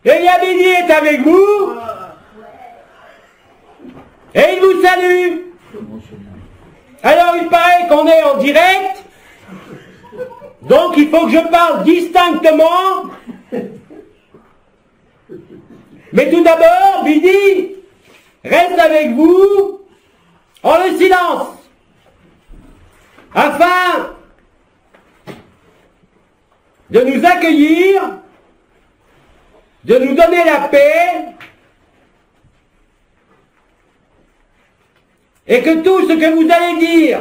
Et bien, Billy est avec vous. Et il vous salue. Alors, il paraît qu'on est en direct. Donc, il faut que je parle distinctement. Mais tout d'abord, Billy reste avec vous en le silence. Afin de nous accueillir, de nous donner la paix, et que tout ce que vous allez dire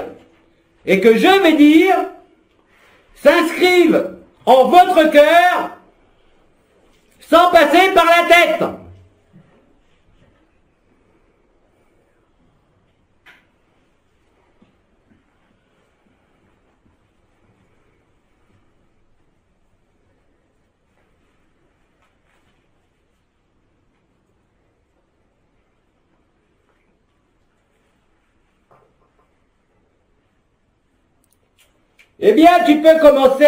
et que je vais dire s'inscrive en votre cœur sans passer par la tête. Eh bien, tu peux commencer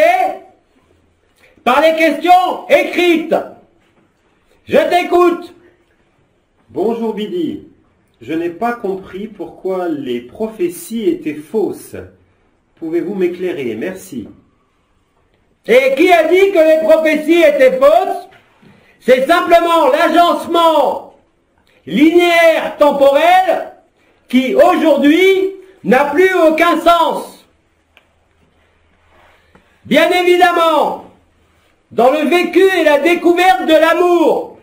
par les questions écrites. Je t'écoute. Bonjour Billy. Je n'ai pas compris pourquoi les prophéties étaient fausses. Pouvez-vous m'éclairer? Merci. Et qui a dit que les prophéties étaient fausses? C'est simplement l'agencement linéaire temporel qui, aujourd'hui, n'a plus aucun sens. Bien évidemment, dans le vécu et la découverte de l'amour,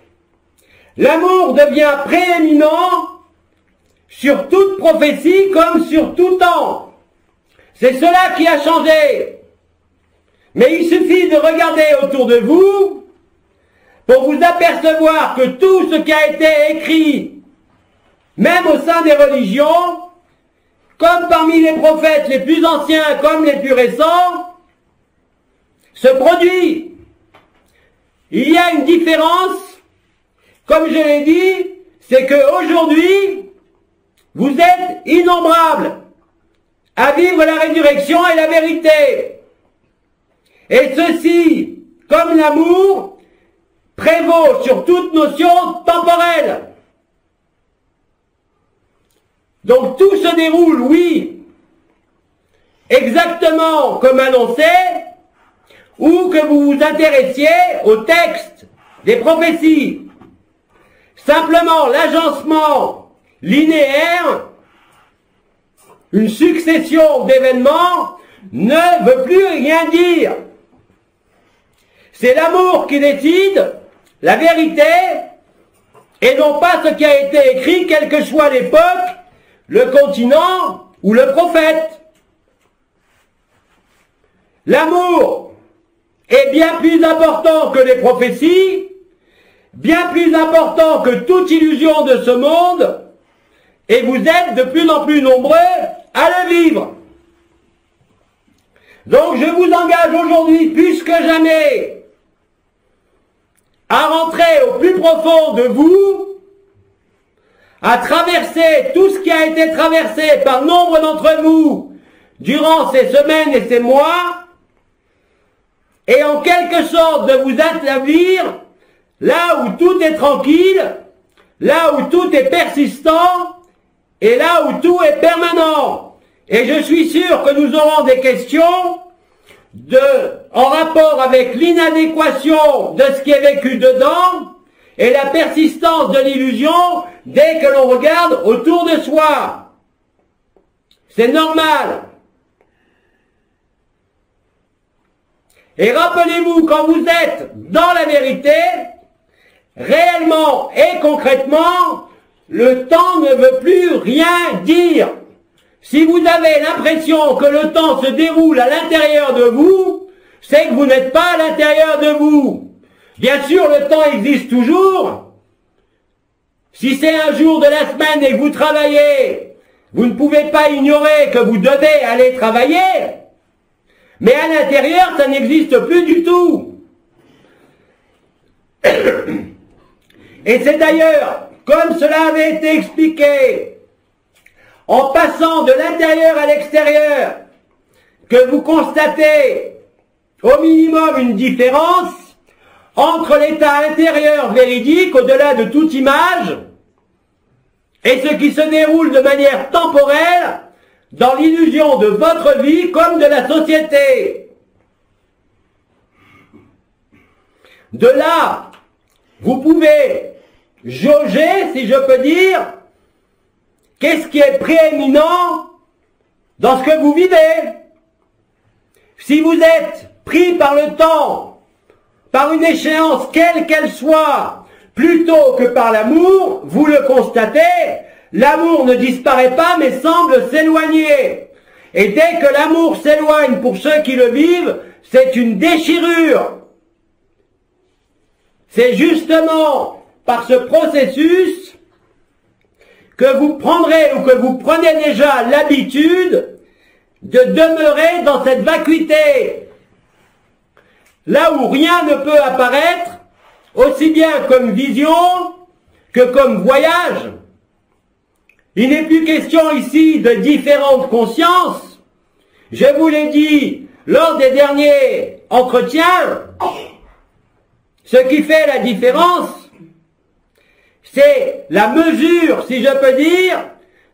l'amour devient prééminent sur toute prophétie comme sur tout temps. C'est cela qui a changé. Mais il suffit de regarder autour de vous pour vous apercevoir que tout ce qui a été écrit, même au sein des religions, comme parmi les prophètes les plus anciens comme les plus récents, se produit. Il y a une différence, comme je l'ai dit, c'est qu'aujourd'hui, vous êtes innombrables à vivre la résurrection et la vérité. Et ceci, comme l'amour, prévaut sur toute notion temporelle. Donc tout se déroule, oui, exactement comme annoncé, ou que vous vous intéressiez au texte des prophéties. Simplement, l'agencement linéaire, une succession d'événements, ne veut plus rien dire. C'est l'amour qui décide la vérité, et non pas ce qui a été écrit, quelle que soit l'époque, le continent ou le prophète. L'amour est bien plus important que les prophéties, bien plus important que toute illusion de ce monde, et vous êtes de plus en plus nombreux à le vivre. Donc je vous engage aujourd'hui, plus que jamais, à rentrer au plus profond de vous, à traverser tout ce qui a été traversé par nombre d'entre vous durant ces semaines et ces mois, et en quelque sorte de vous établir là où tout est tranquille, là où tout est persistant, et là où tout est permanent. Et je suis sûr que nous aurons des questions en rapport avec l'inadéquation de ce qui est vécu dedans, et la persistance de l'illusion dès que l'on regarde autour de soi. C'est normal. Et rappelez-vous, quand vous êtes dans la vérité, réellement et concrètement, le temps ne veut plus rien dire. Si vous avez l'impression que le temps se déroule à l'intérieur de vous, c'est que vous n'êtes pas à l'intérieur de vous. Bien sûr, le temps existe toujours. Si c'est un jour de la semaine et que vous travaillez, vous ne pouvez pas ignorer que vous devez aller travailler. Mais à l'intérieur, ça n'existe plus du tout. Et c'est d'ailleurs, comme cela avait été expliqué, en passant de l'intérieur à l'extérieur, que vous constatez au minimum une différence entre l'état intérieur véridique, au-delà de toute image, et ce qui se déroule de manière temporelle dans l'illusion de votre vie comme de la société. De là, vous pouvez jauger, si je peux dire, qu'est-ce qui est prééminent dans ce que vous vivez. Si vous êtes pris par le temps, par une échéance quelle qu'elle soit, plutôt que par l'amour, vous le constatez, l'amour ne disparaît pas mais semble s'éloigner. Et dès que l'amour s'éloigne pour ceux qui le vivent, c'est une déchirure. C'est justement par ce processus que vous prendrez ou que vous prenez déjà l'habitude de demeurer dans cette vacuité. Là où rien ne peut apparaître, aussi bien comme vision que comme voyage. Il n'est plus question ici de différentes consciences. Je vous l'ai dit lors des derniers entretiens, ce qui fait la différence, c'est la mesure, si je peux dire,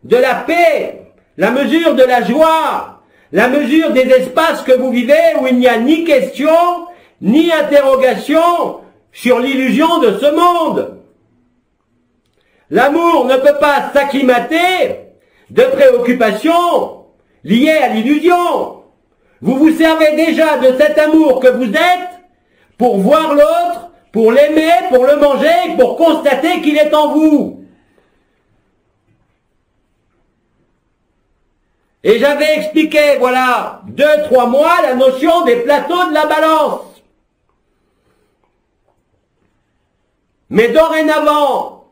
de la paix, la mesure de la joie, la mesure des espaces que vous vivez où il n'y a ni question, ni interrogation sur l'illusion de ce monde. L'amour ne peut pas s'acclimater de préoccupations liées à l'illusion. Vous vous servez déjà de cet amour que vous êtes pour voir l'autre, pour l'aimer, pour le manger, pour constater qu'il est en vous. Et j'avais expliqué, voilà, 2-3 mois, la notion des plateaux de la balance. Mais dorénavant,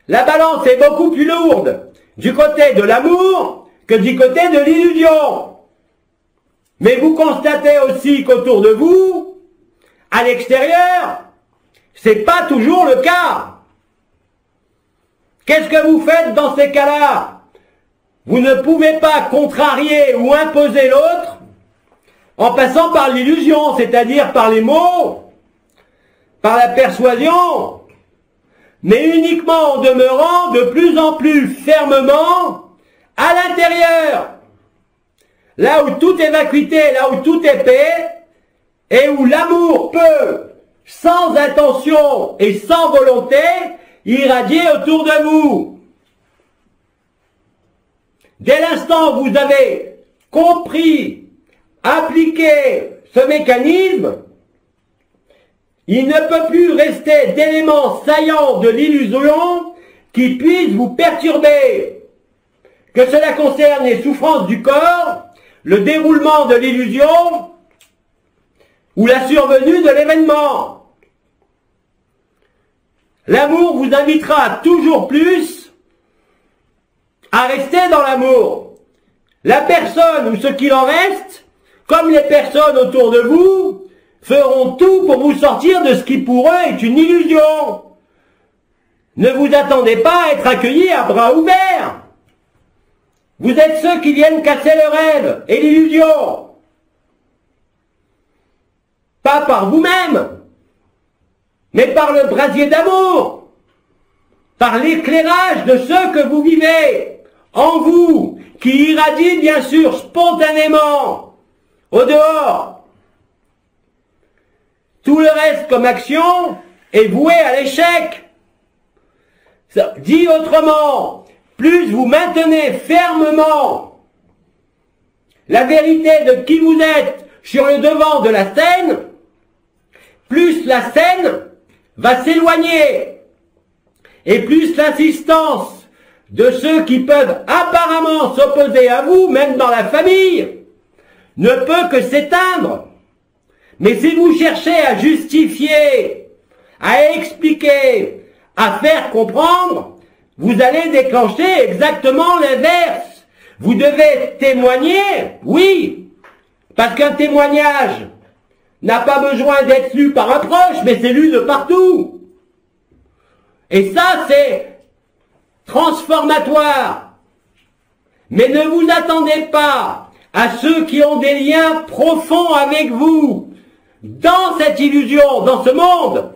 la balance est beaucoup plus lourde du côté de l'amour que du côté de l'illusion. Mais vous constatez aussi qu'autour de vous, à l'extérieur, c'est pas toujours le cas. Qu'est-ce que vous faites dans ces cas-là? Vous ne pouvez pas contrarier ou imposer l'autre en passant par l'illusion, c'est-à-dire par les mots, par la persuasion, mais uniquement en demeurant de plus en plus fermement à l'intérieur, là où tout est vacuité, là où tout est paix, et où l'amour peut, sans intention et sans volonté, irradier autour de vous. Dès l'instant où vous avez compris, appliqué ce mécanisme, il ne peut plus rester d'éléments saillants de l'illusion qui puissent vous perturber. Que cela concerne les souffrances du corps, le déroulement de l'illusion ou la survenue de l'événement. L'amour vous invitera toujours plus à rester dans l'amour. La personne ou ce qu'il en reste, comme les personnes autour de vous, feront tout pour vous sortir de ce qui pour eux est une illusion. Ne vous attendez pas à être accueillis à bras ouverts. Vous êtes ceux qui viennent casser le rêve et l'illusion. Pas par vous-même, mais par le brasier d'amour, par l'éclairage de ce que vous vivez en vous, qui irradie bien sûr spontanément au dehors. Tout le reste comme action est voué à l'échec. Dit autrement, plus vous maintenez fermement la vérité de qui vous êtes sur le devant de la scène, plus la scène va s'éloigner et plus l'insistance de ceux qui peuvent apparemment s'opposer à vous, même dans la famille, ne peut que s'éteindre. Mais si vous cherchez à justifier, à expliquer, à faire comprendre, vous allez déclencher exactement l'inverse. Vous devez témoigner, oui, parce qu'un témoignage n'a pas besoin d'être lu par un proche, mais c'est lu de partout. Et ça, c'est transformatoire. Mais ne vous attendez pas à ceux qui ont des liens profonds avec vous, dans cette illusion, dans ce monde,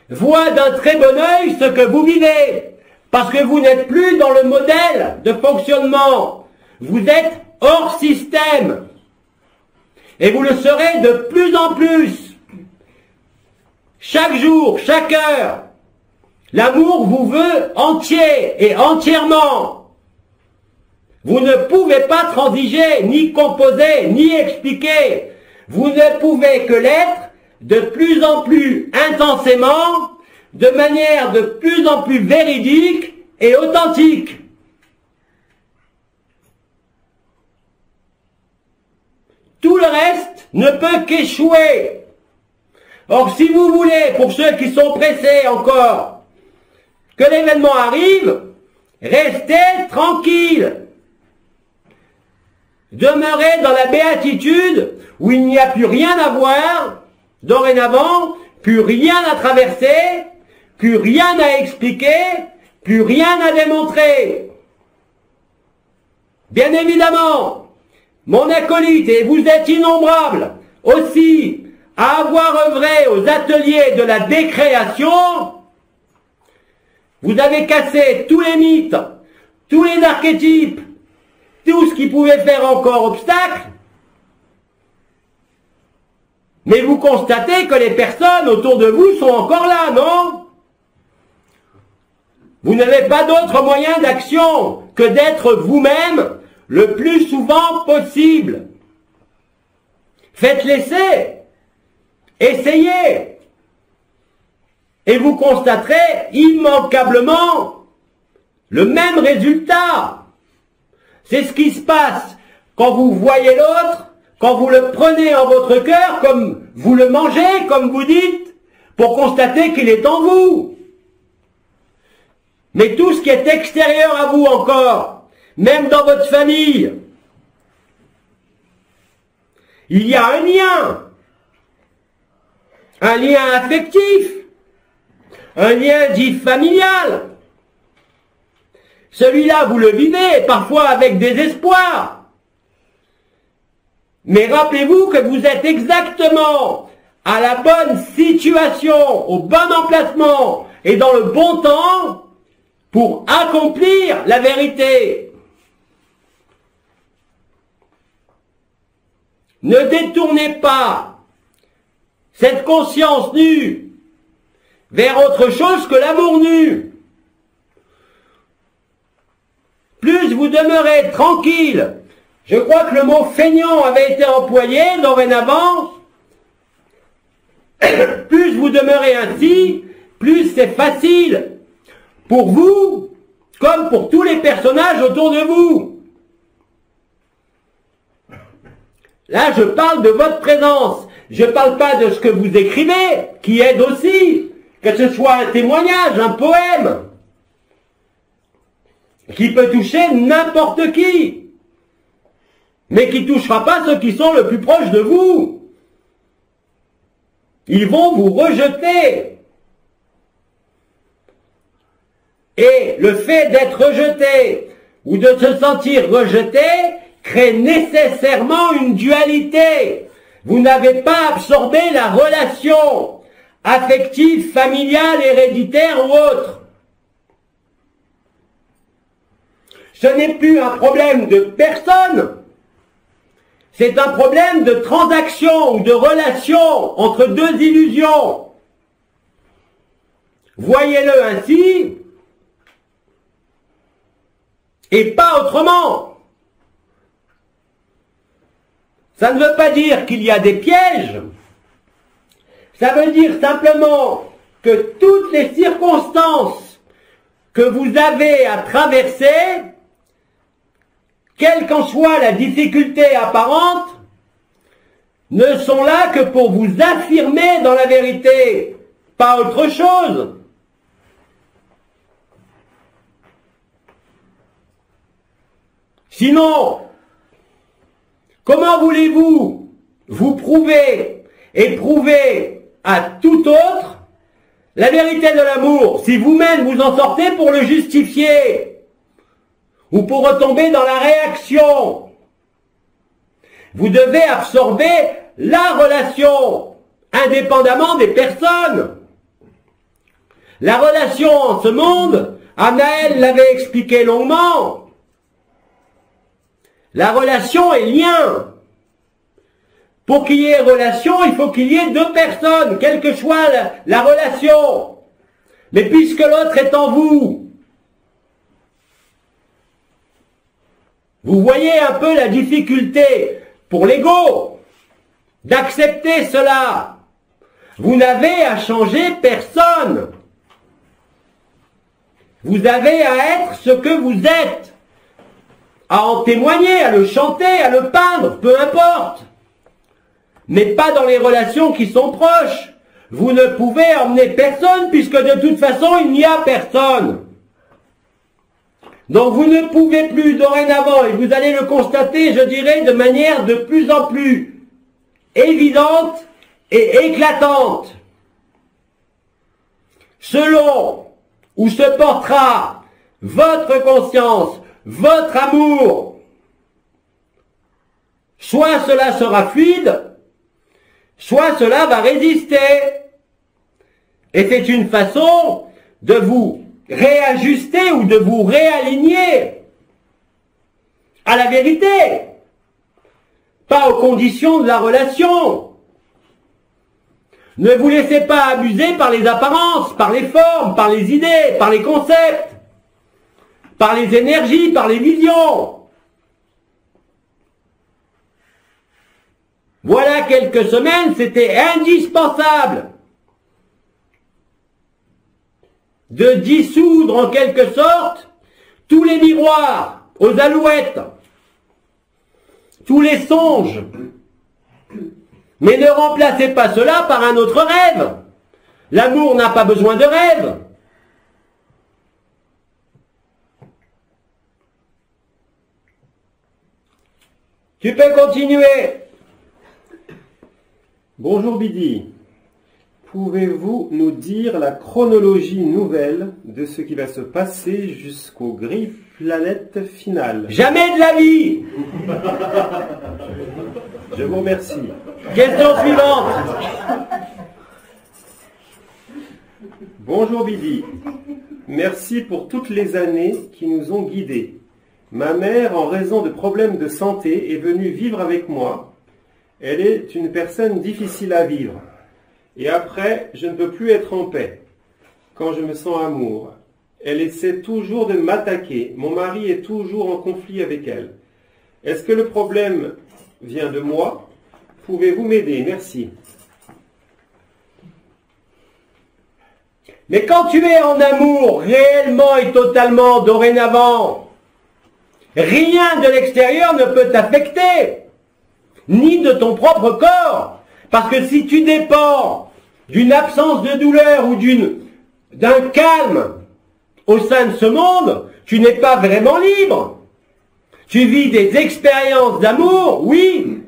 voient d'un très bon œil ce que vous vivez, parce que vous n'êtes plus dans le modèle de fonctionnement. Vous êtes hors système. Et vous le serez de plus en plus. Chaque jour, chaque heure, l'amour vous veut entier et entièrement. Vous ne pouvez pas transiger, ni composer, ni expliquer. Vous ne pouvez que l'être de plus en plus intensément, de manière de plus en plus véridique et authentique. Tout le reste ne peut qu'échouer. Or, si vous voulez, pour ceux qui sont pressés encore, que l'événement arrive, restez tranquille. Demeurez dans la béatitude où il n'y a plus rien à voir, dorénavant, plus rien à traverser, plus rien à expliquer, plus rien à démontrer. Bien évidemment, mon acolyte, et vous êtes innombrables aussi à avoir œuvré aux ateliers de la décréation, vous avez cassé tous les mythes, tous les archétypes, tout ce qui pouvait faire encore obstacle, mais vous constatez que les personnes autour de vous sont encore là, non? Vous n'avez pas d'autre moyen d'action que d'être vous-même le plus souvent possible. Faites l'essai, essayez, et vous constaterez immanquablement le même résultat. C'est ce qui se passe quand vous voyez l'autre, quand vous le prenez en votre cœur, comme vous le mangez, comme vous dites, pour constater qu'il est en vous. Mais tout ce qui est extérieur à vous encore, même dans votre famille, il y a un lien affectif, un lien dit familial. Celui-là, vous le vivez, parfois avec désespoir. Mais rappelez-vous que vous êtes exactement à la bonne situation, au bon emplacement et dans le bon temps pour accomplir la vérité. Ne détournez pas cette conscience nue vers autre chose que l'amour nu. Plus vous demeurez tranquille, je crois que le mot feignant avait été employé dorénavant, plus vous demeurez ainsi, plus c'est facile pour vous, comme pour tous les personnages autour de vous. Là, je parle de votre présence, je ne parle pas de ce que vous écrivez, qui aide aussi, que ce soit un témoignage, un poème, qui peut toucher n'importe qui, mais qui ne touchera pas ceux qui sont le plus proches de vous. Ils vont vous rejeter. Et le fait d'être rejeté ou de se sentir rejeté crée nécessairement une dualité. Vous n'avez pas absorbé la relation affective, familiale, héréditaire ou autre. Ce n'est plus un problème de personne, c'est un problème de transaction ou de relation entre deux illusions. Voyez-le ainsi, et pas autrement. Ça ne veut pas dire qu'il y a des pièges, ça veut dire simplement que toutes les circonstances que vous avez à traverser, quelle qu'en soit la difficulté apparente, ne sont là que pour vous affirmer dans la vérité, pas autre chose. Sinon, comment voulez-vous vous prouver et prouver à tout autre la vérité de l'amour si vous-même vous en sortez pour le justifier ou pour retomber dans la réaction? Vous devez absorber la relation, indépendamment des personnes. La relation en ce monde, Anaël l'avait expliqué longuement. La relation est lien. Pour qu'il y ait relation, il faut qu'il y ait deux personnes, quelle que soit la relation. Mais puisque l'autre est en vous, vous voyez un peu la difficulté pour l'ego d'accepter cela. Vous n'avez à changer personne. Vous avez à être ce que vous êtes, à en témoigner, à le chanter, à le peindre, peu importe. Mais pas dans les relations qui sont proches. Vous ne pouvez emmener personne puisque de toute façon il n'y a personne. Donc vous ne pouvez plus dorénavant, et vous allez le constater, je dirais, de manière de plus en plus évidente et éclatante. Selon où se portera votre conscience, votre amour, soit cela sera fluide, soit cela va résister. Et c'est une façon de vous réajuster ou de vous réaligner à la vérité, pas aux conditions de la relation. Ne vous laissez pas abuser par les apparences, par les formes, par les idées, par les concepts, par les énergies, par les visions. Voilà quelques semaines, c'était indispensable de dissoudre en quelque sorte tous les miroirs aux alouettes, tous les songes. Mais ne remplacez pas cela par un autre rêve. L'amour n'a pas besoin de rêve. Tu peux continuer. Bonjour Bidi. Pouvez-vous nous dire la chronologie nouvelle de ce qui va se passer jusqu'au gris planète finale? Jamais de la vie. Je vous remercie. Question suivante. Bonjour Bidi. Merci pour toutes les années qui nous ont guidés. Ma mère, en raison de problèmes de santé, est venue vivre avec moi. Elle est une personne difficile à vivre. Et après, je ne peux plus être en paix. Quand je me sens amour, elle essaie toujours de m'attaquer. Mon mari est toujours en conflit avec elle. Est-ce que le problème vient de moi? Pouvez-vous m'aider? Merci. Mais quand tu es en amour, réellement et totalement, dorénavant, rien de l'extérieur ne peut t'affecter, ni de ton propre corps. Parce que si tu dépends d'une absence de douleur ou d'un calme au sein de ce monde, tu n'es pas vraiment libre. Tu vis des expériences d'amour, oui.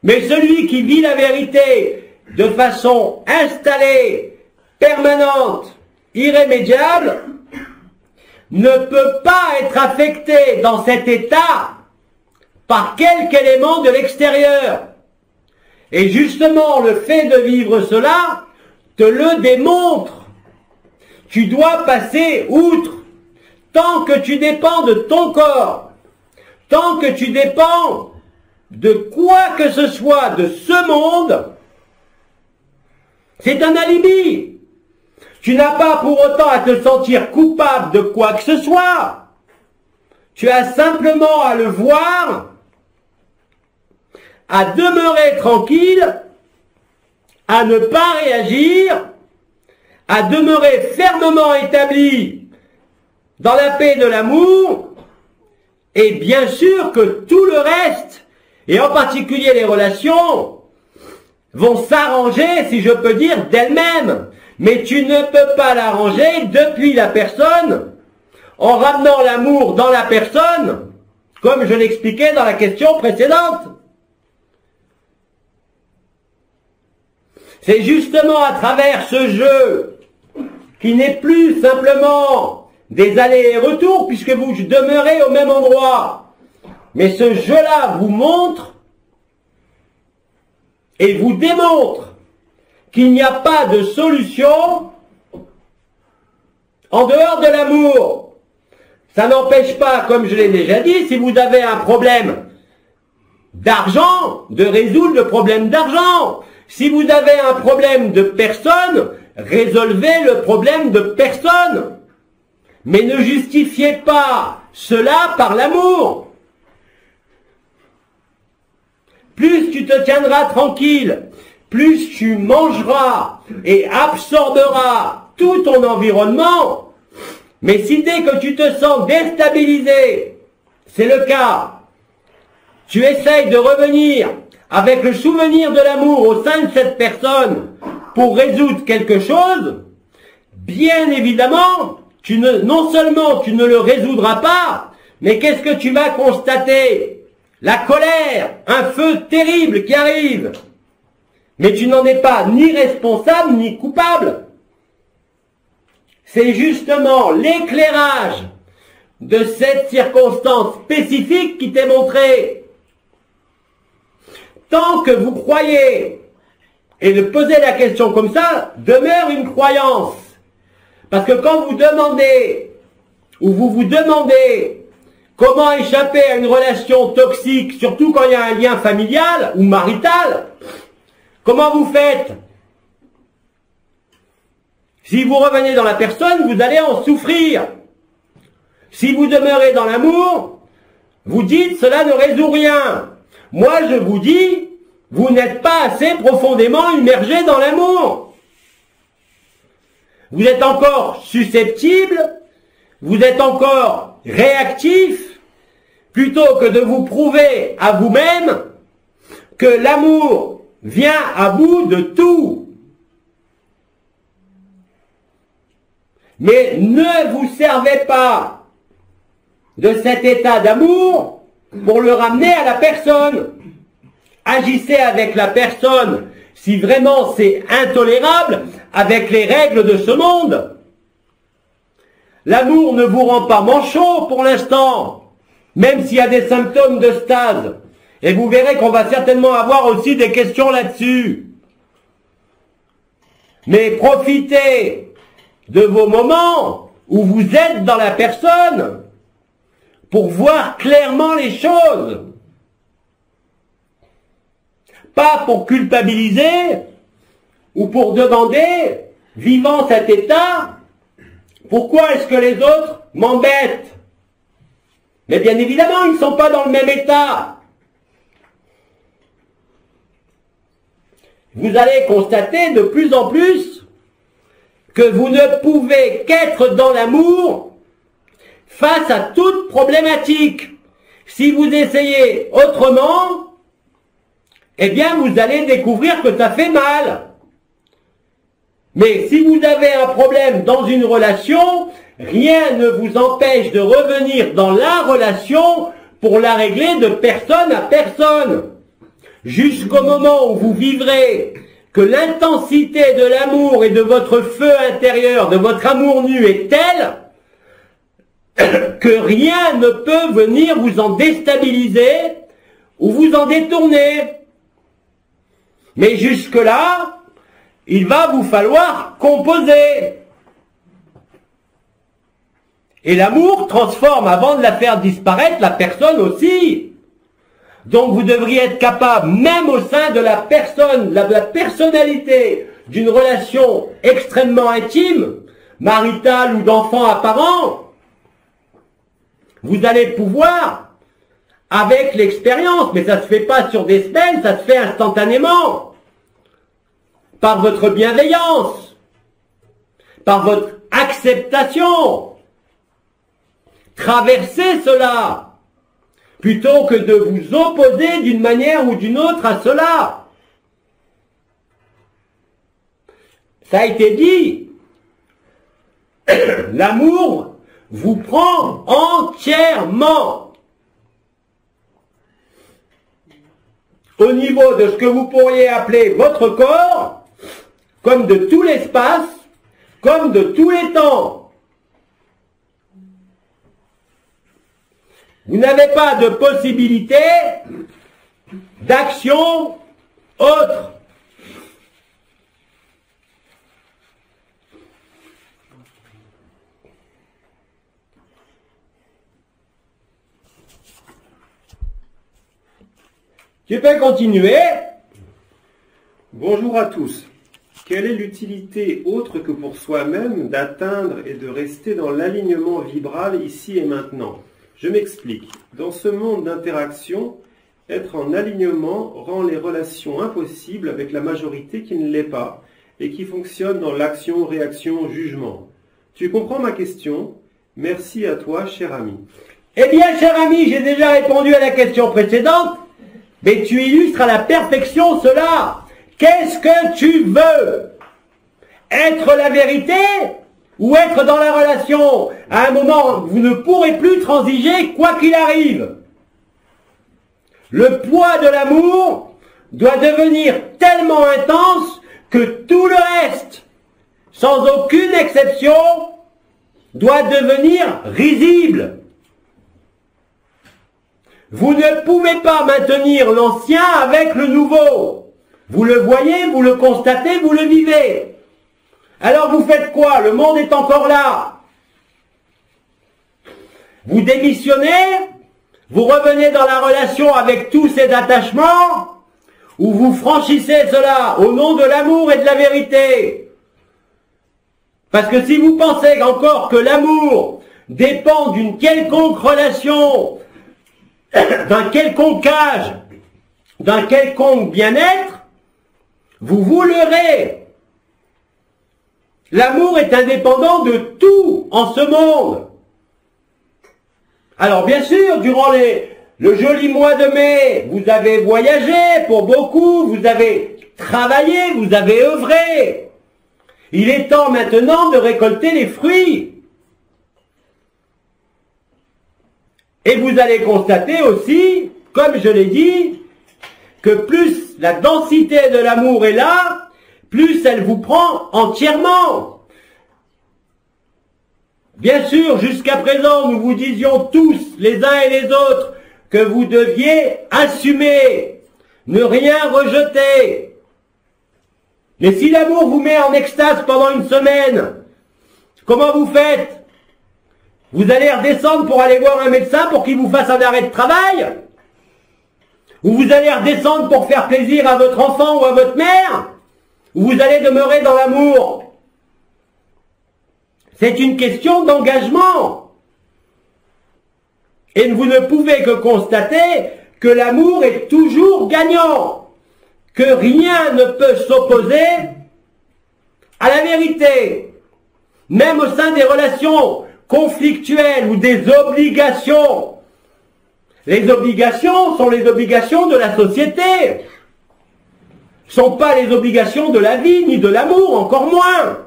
Mais celui qui vit la vérité de façon installée, permanente, irrémédiable, ne peut pas être affecté dans cet état par quelque élément de l'extérieur. Et justement, le fait de vivre cela te le démontre. Tu dois passer outre. Tant que tu dépends de ton corps, tant que tu dépends de quoi que ce soit de ce monde, c'est un alibi. Tu n'as pas pour autant à te sentir coupable de quoi que ce soit. Tu as simplement à le voir, à demeurer tranquille, à ne pas réagir, à demeurer fermement établi dans la paix de l'amour, et bien sûr que tout le reste, et en particulier les relations, vont s'arranger, si je peux dire, d'elles-mêmes. Mais tu ne peux pas l'arranger depuis la personne, en ramenant l'amour dans la personne, comme je l'expliquais dans la question précédente. C'est justement à travers ce jeu, qui n'est plus simplement des allers et retours, puisque vous demeurez au même endroit, Mais ce jeu-là vous montre et vous démontre qu'il n'y a pas de solution en dehors de l'amour. Ça n'empêche pas, comme je l'ai déjà dit, si vous avez un problème d'argent, de résoudre le problème d'argent. Si vous avez un problème de personne, résolvez le problème de personne. Mais ne justifiez pas cela par l'amour. Plus tu te tiendras tranquille, plus tu mangeras et absorberas tout ton environnement. Mais si dès que tu te sens déstabilisé, c'est le cas, tu essayes de revenir avec le souvenir de l'amour au sein de cette personne pour résoudre quelque chose, bien évidemment, non seulement tu ne le résoudras pas, mais qu'est-ce que tu vas constater? La colère, un feu terrible qui arrive. Mais tu n'en es pas ni responsable ni coupable. C'est justement l'éclairage de cette circonstance spécifique qui t'est montré. Tant que vous croyez, et de poser la question comme ça, demeure une croyance. Parce que quand vous demandez, ou vous vous demandez, comment échapper à une relation toxique, surtout quand il y a un lien familial ou marital, comment vous faites? Si vous revenez dans la personne, vous allez en souffrir. Si vous demeurez dans l'amour, vous dites cela ne résout rien. Moi je vous dis, vous n'êtes pas assez profondément immergé dans l'amour. Vous êtes encore susceptible, vous êtes encore réactif, plutôt que de vous prouver à vous-même que l'amour vient à bout de tout. Mais ne vous servez pas de cet état d'amour pour le ramener à la personne. Agissez avec la personne, si vraiment c'est intolérable, avec les règles de ce monde. L'amour ne vous rend pas manchot pour l'instant, même s'il y a des symptômes de stase. Et vous verrez qu'on va certainement avoir aussi des questions là-dessus. Mais profitez de vos moments où vous êtes dans la personne pour voir clairement les choses. Pas pour culpabiliser ou pour demander, vivant cet état, pourquoi est-ce que les autres m'embêtent? Mais bien évidemment, ils ne sont pas dans le même état. Vous allez constater de plus en plus que vous ne pouvez qu'être dans l'amour face à toute problématique. Si vous essayez autrement, eh bien vous allez découvrir que ça fait mal. Mais si vous avez un problème dans une relation, rien ne vous empêche de revenir dans la relation pour la régler de personne à personne. Jusqu'au moment où vous vivrez que l'intensité de l'amour et de votre feu intérieur, de votre amour nu est telle que rien ne peut venir vous en déstabiliser ou vous en détourner. Mais jusque-là, il va vous falloir composer. Et l'amour transforme, avant de la faire disparaître, la personne aussi. Donc vous devriez être capable, même au sein de la personne, la personnalité d'une relation extrêmement intime, maritale ou d'enfant à parent, vous allez pouvoir, avec l'expérience, mais ça ne se fait pas sur des semaines, ça se fait instantanément, par votre bienveillance, par votre acceptation, traverser cela, plutôt que de vous opposer d'une manière ou d'une autre à cela. Ça a été dit, l'amour vous prend entièrement. Au niveau de ce que vous pourriez appeler votre corps, comme de tout l'espace, comme de tous les temps. Vous n'avez pas de possibilité d'action autre. Tu peux continuer. Bonjour à tous. Quelle est l'utilité autre que pour soi-même d'atteindre et de rester dans l'alignement vibral ici et maintenant? Je m'explique. Dans ce monde d'interaction, être en alignement rend les relations impossibles avec la majorité qui ne l'est pas et qui fonctionne dans l'action, réaction, jugement. Tu comprends ma question? Merci à toi, cher ami. Eh bien, cher ami, j'ai déjà répondu à la question précédente, mais tu illustres à la perfection cela. Qu'est-ce que tu veux? Être la vérité ou être dans la relation? À un moment, vous ne pourrez plus transiger quoi qu'il arrive. Le poids de l'amour doit devenir tellement intense que tout le reste, sans aucune exception, doit devenir risible. Vous ne pouvez pas maintenir l'ancien avec le nouveau. Vous le voyez, vous le constatez, vous le vivez. Alors vous faites quoi? Le monde est encore là. Vous démissionnez, vous revenez dans la relation avec tous ces attachements, ou vous franchissez cela au nom de l'amour et de la vérité. Parce que si vous pensez encore que l'amour dépend d'une quelconque relation, d'un quelconque âge, d'un quelconque bien-être, vous vous leurrez. L'amour est indépendant de tout en ce monde. Alors bien sûr, durant le joli mois de mai, vous avez voyagé pour beaucoup, vous avez travaillé, vous avez œuvré. Il est temps maintenant de récolter les fruits. Et vous allez constater aussi, comme je l'ai dit, que plus la densité de l'amour est là, plus elle vous prend entièrement. Bien sûr, jusqu'à présent, nous vous disions tous, les uns et les autres, que vous deviez assumer, ne rien rejeter. Mais si l'amour vous met en extase pendant une semaine, comment vous faites? Vous allez redescendre pour aller voir un médecin pour qu'il vous fasse un arrêt de travail? Ou vous allez redescendre pour faire plaisir à votre enfant ou à votre mère? Ou vous allez demeurer dans l'amour? C'est une question d'engagement. Et vous ne pouvez que constater que l'amour est toujours gagnant, que rien ne peut s'opposer à la vérité. Même au sein des relations conflictuelles ou des obligations. Les obligations sont les obligations de la société. Ne sont pas les obligations de la vie, ni de l'amour, encore moins.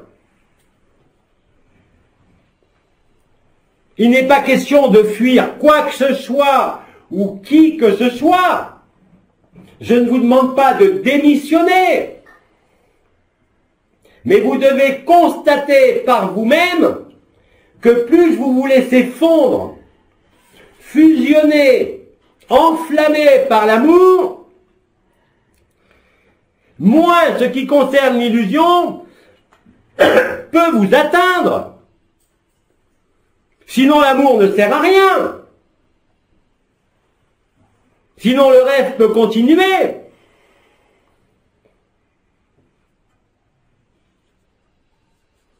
Il n'est pas question de fuir quoi que ce soit, ou qui que ce soit. Je ne vous demande pas de démissionner. Mais vous devez constater par vous-même que plus vous vous laissez fondre, fusionner, enflammer par l'amour, moins ce qui concerne l'illusion peut vous atteindre. Sinon l'amour ne sert à rien. Sinon le rêve peut continuer.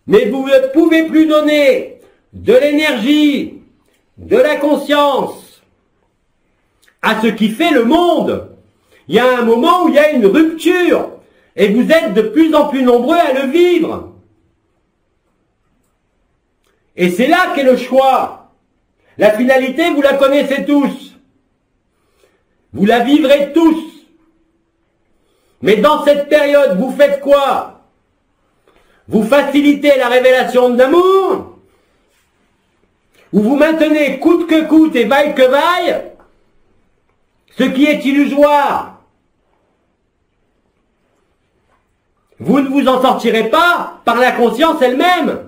Mais vous ne pouvez plus donner de l'énergie, de la conscience à ce qui fait le monde. Il y a un moment où il y a une rupture et vous êtes de plus en plus nombreux à le vivre. Et c'est là qu'est le choix. La finalité, vous la connaissez tous. Vous la vivrez tous. Mais dans cette période, vous faites quoi? Vous facilitez la révélation de l'amour? Ou vous maintenez coûte que coûte et vaille que vaille ce qui est illusoire? Vous ne vous en sortirez pas par la conscience elle-même,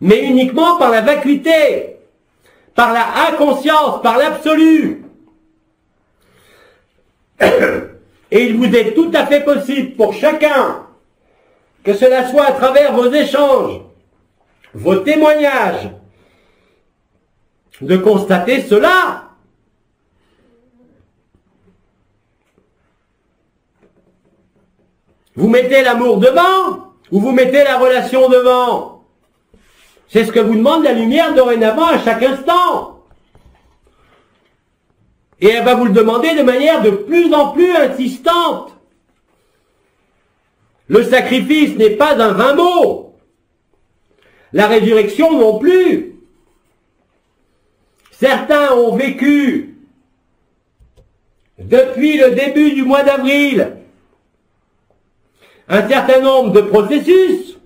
mais uniquement par la vacuité, par la inconscience, par l'absolu. Et il vous est tout à fait possible pour chacun, que cela soit à travers vos échanges, vos témoignages, de constater cela. Vous mettez l'amour devant ou vous mettez la relation devant? C'est ce que vous demande la lumière dorénavant à chaque instant. Et elle va vous le demander de manière de plus en plus insistante. Le sacrifice n'est pas un vain mot. La résurrection non plus. Certains ont vécu depuis le début du mois d'avril un certain nombre de processus.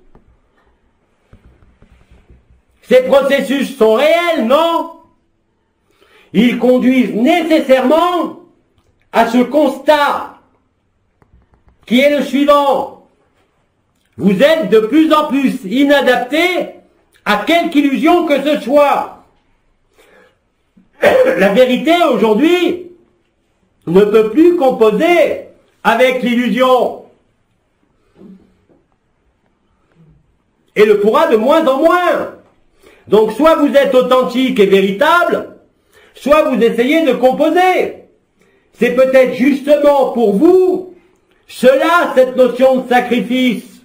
Ces processus sont réels, non? Ils conduisent nécessairement à ce constat qui est le suivant. Vous êtes de plus en plus inadapté à quelque illusion que ce soit. La vérité aujourd'hui ne peut plus composer avec l'illusion. Et le pourra de moins en moins. Donc soit vous êtes authentique et véritable, soit vous essayez de composer. C'est peut-être justement pour vous cela, cette notion de sacrifice.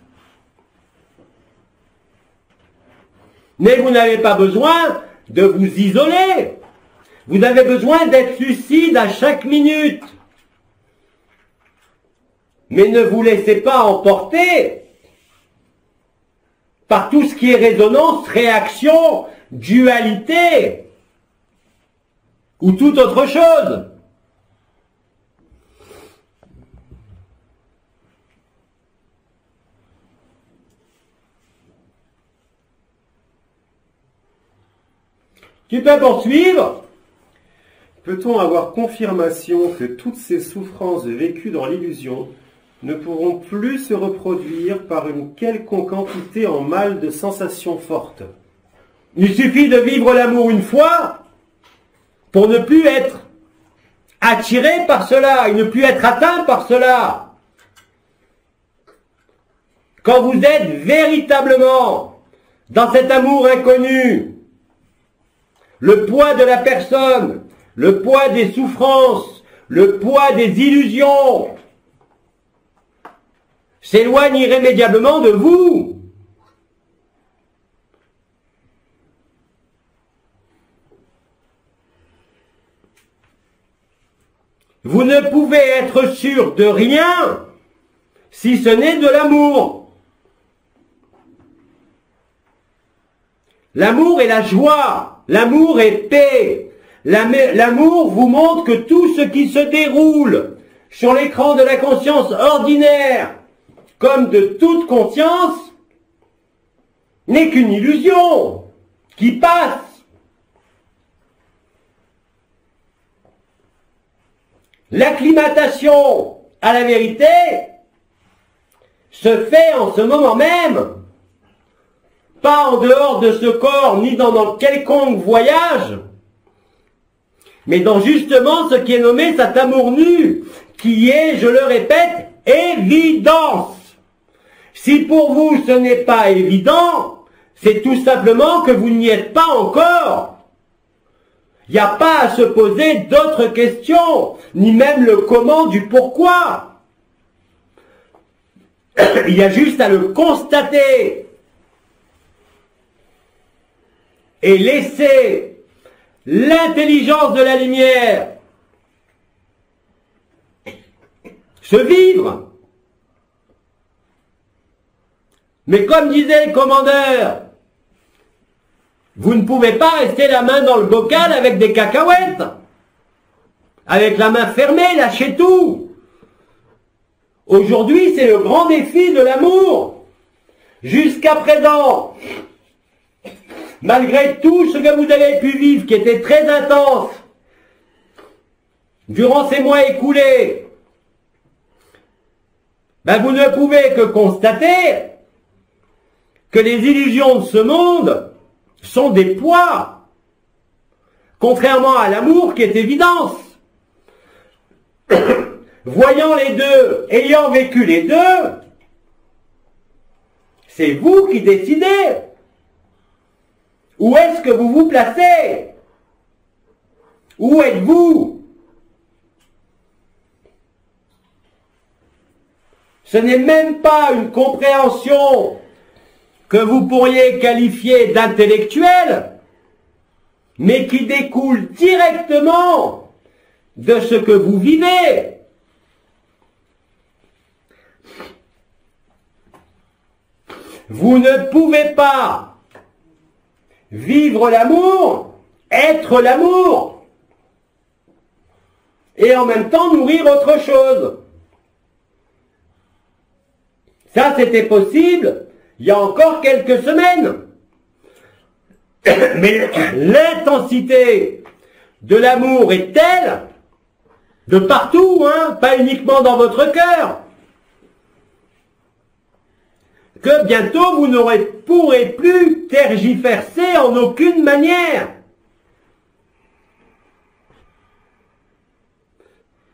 Mais vous n'avez pas besoin de vous isoler. Vous avez besoin d'être lucide à chaque minute. Mais ne vous laissez pas emporter par tout ce qui est résonance, réaction, dualité ou toute autre chose. Tu peux poursuivre. Peut-on avoir confirmation que toutes ces souffrances vécues dans l'illusion ne pourront plus se reproduire par une quelconque entité en mal de sensations fortes? Il suffit de vivre l'amour une fois pour ne plus être attiré par cela et ne plus être atteint par cela. Quand vous êtes véritablement dans cet amour inconnu, le poids de la personne, le poids des souffrances, le poids des illusions s'éloigne irrémédiablement de vous. Vous ne pouvez être sûr de rien si ce n'est de l'amour. L'amour est la joie, l'amour est paix. L'amour vous montre que tout ce qui se déroule sur l'écran de la conscience ordinaire, comme de toute conscience, n'est qu'une illusion qui passe. L'acclimatation à la vérité se fait en ce moment même, pas en dehors de ce corps, ni dans quelconque voyage, mais dans justement ce qui est nommé cet amour nu, qui est, je le répète, évidence. Si pour vous ce n'est pas évident, c'est tout simplement que vous n'y êtes pas encore. Il n'y a pas à se poser d'autres questions, ni même le comment du pourquoi. Il y a juste à le constater et laisser l'intelligence de la lumière se vivre. Mais comme disait le commandeur, vous ne pouvez pas rester la main dans le bocal avec des cacahuètes. Avec la main fermée, lâchez tout. Aujourd'hui, c'est le grand défi de l'amour. Jusqu'à présent, malgré tout ce que vous avez pu vivre, qui était très intense, durant ces mois écoulés, vous ne pouvez que constater que les illusions de ce monde sont des poids. Contrairement à l'amour qui est évidence. Voyant les deux, ayant vécu les deux, c'est vous qui décidez. Où est-ce que vous vous placez? Où êtes-vous? Ce n'est même pas une compréhension que vous pourriez qualifier d'intellectuelle, mais qui découle directement de ce que vous vivez. Vous ne pouvez pas vivre l'amour, être l'amour, et en même temps nourrir autre chose. Ça, c'était possible il y a encore quelques semaines. Mais l'intensité de l'amour est telle, de partout, hein, pas uniquement dans votre cœur, que bientôt vous ne pourrez plus tergiverser en aucune manière.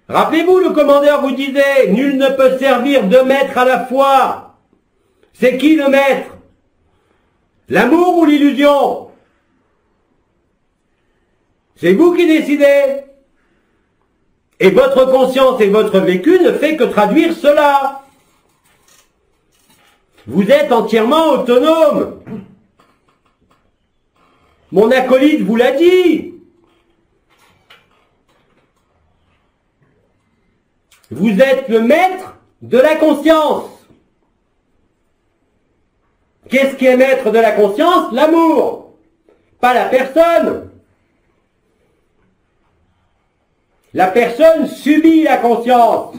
Rappelez-vous, le commandeur vous disait, nul ne peut servir deux maîtres à la fois. C'est qui le maître? L'amour ou l'illusion? C'est vous qui décidez. Et votre conscience et votre vécu ne fait que traduire cela. Vous êtes entièrement autonome. Mon acolyte vous l'a dit. Vous êtes le maître de la conscience. Qu'est-ce qui est maître de la conscience? L'amour, pas la personne. La personne subit la conscience.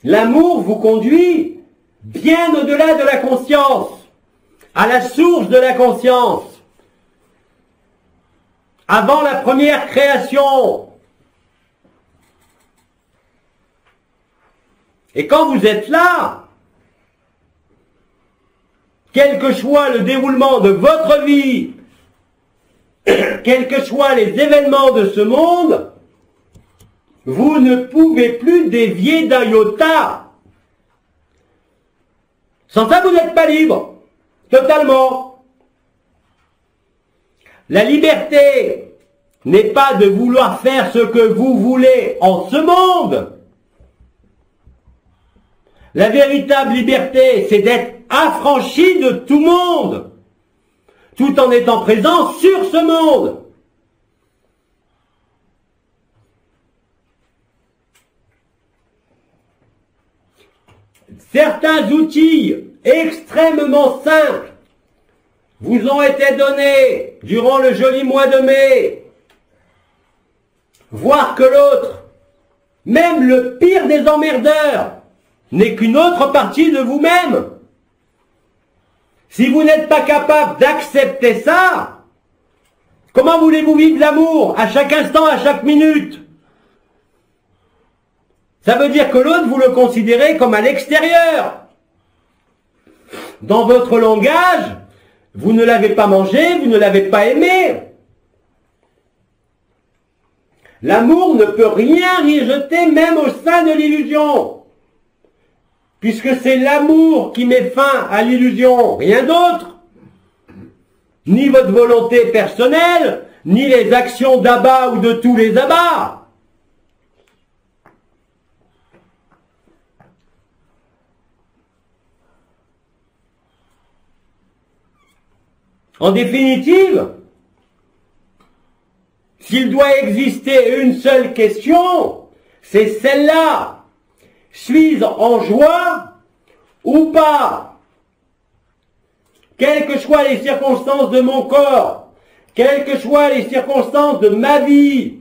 L'amour vous conduit bien au-delà de la conscience, à la source de la conscience, avant la première création. Et quand vous êtes là, quel que soit le déroulement de votre vie, quels que soient les événements de ce monde, vous ne pouvez plus dévier d'un iota. Sans ça, vous n'êtes pas libre. Totalement. La liberté n'est pas de vouloir faire ce que vous voulez en ce monde. La véritable liberté, c'est d'être affranchi de tout monde, tout en étant présent sur ce monde. Certains outils extrêmement simples vous ont été donnés durant le joli mois de mai. Voir que l'autre, même le pire des emmerdeurs, n'est qu'une autre partie de vous-même. Si vous n'êtes pas capable d'accepter ça, comment voulez-vous vivre l'amour à chaque instant, à chaque minute? Ça veut dire que l'autre, vous le considérez comme à l'extérieur. Dans votre langage, vous ne l'avez pas mangé, vous ne l'avez pas aimé. L'amour ne peut rien rejeter, même au sein de l'illusion. Puisque c'est l'amour qui met fin à l'illusion, rien d'autre. Ni votre volonté personnelle, ni les actions d'Abba ou de tous les Abbas. En définitive, s'il doit exister une seule question, c'est celle-là. Suis-je en joie ou pas? Quelles que soient les circonstances de mon corps, quelles que soient les circonstances de ma vie,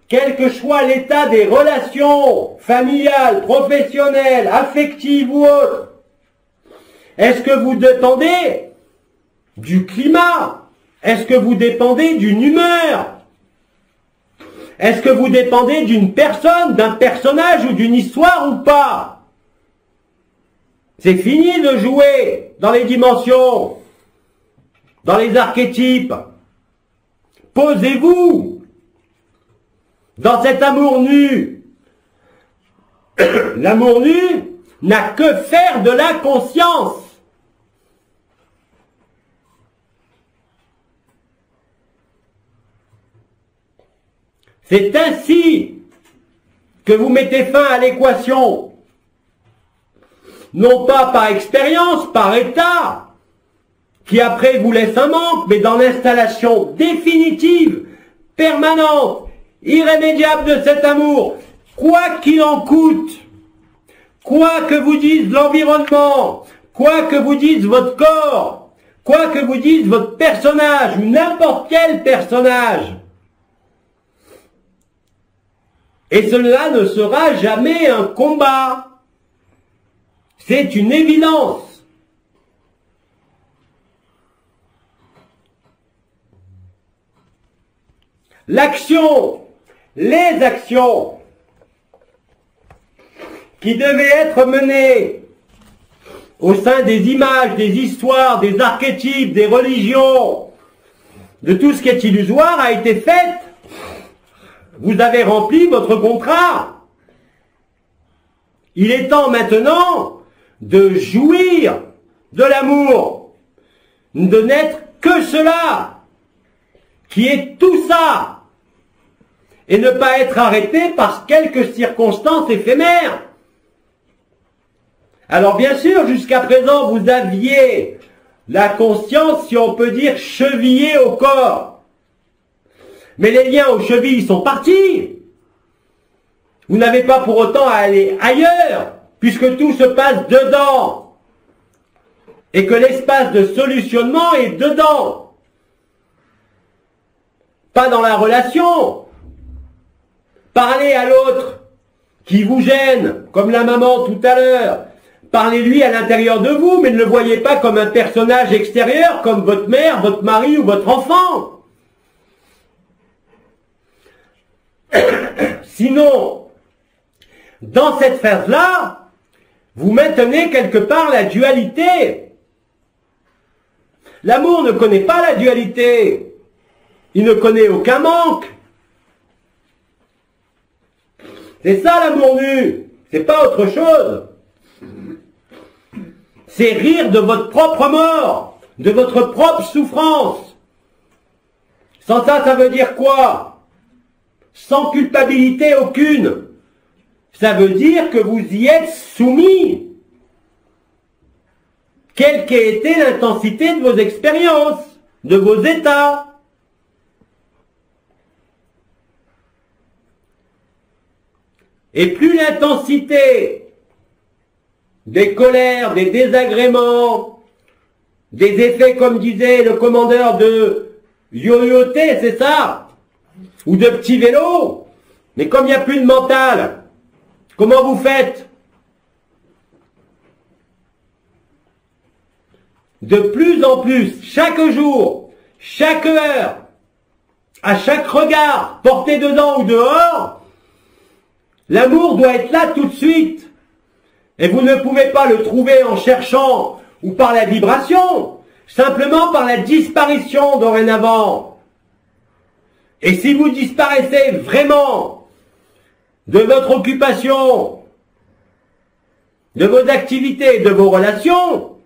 quel que soit l'état des relations familiales, professionnelles, affectives ou autres, est-ce que vous dépendez du climat? Est-ce que vous dépendez d'une humeur? Est-ce que vous dépendez d'une personne, d'un personnage ou d'une histoire ou pas? C'est fini de jouer dans les dimensions, dans les archétypes. Posez-vous dans cet amour nu. L'amour nu n'a que faire de la conscience. C'est ainsi que vous mettez fin à l'équation. Non pas par expérience, par état, qui après vous laisse un manque, mais dans l'installation définitive, permanente, irrémédiable de cet amour, quoi qu'il en coûte, quoi que vous dise l'environnement, quoi que vous dise votre corps, quoi que vous dise votre personnage, ou n'importe quel personnage. Et cela ne sera jamais un combat. C'est une évidence. L'action, les actions qui devaient être menées au sein des images, des histoires, des archétypes, des religions, de tout ce qui est illusoire a été faite. Vous avez rempli votre contrat. Il est temps maintenant de jouir de l'amour, de n'être que cela, qui est tout ça, et ne pas être arrêté par quelques circonstances éphémères. Alors bien sûr, jusqu'à présent, vous aviez la conscience, si on peut dire, chevillée au corps. Mais les liens aux chevilles sont partis. Vous n'avez pas pour autant à aller ailleurs, puisque tout se passe dedans. Et que l'espace de solutionnement est dedans. Pas dans la relation. Parlez à l'autre qui vous gêne, comme la maman tout à l'heure. Parlez-lui à l'intérieur de vous, mais ne le voyez pas comme un personnage extérieur, comme votre mère, votre mari ou votre enfant. Sinon, dans cette phase-là, vous maintenez quelque part la dualité. L'amour ne connaît pas la dualité. Il ne connaît aucun manque. C'est ça l'amour nu. C'est pas autre chose. C'est rire de votre propre mort, de votre propre souffrance. Sans ça, ça veut dire quoi? Sans culpabilité aucune. Ça veut dire que vous y êtes soumis. Quelle qu'ait été l'intensité de vos expériences, de vos états. Et plus l'intensité des colères, des désagréments, des effets, comme disait le commandeur de yo-yoté, c'est ça? Ou de petits vélos, mais comme il n'y a plus de mental, comment vous faites? De plus en plus, chaque jour, chaque heure, à chaque regard, porté dedans ou dehors, l'amour doit être là tout de suite. Et vous ne pouvez pas le trouver en cherchant ou par la vibration, simplement par la disparition dorénavant. Et si vous disparaissez vraiment de votre occupation, de vos activités, de vos relations,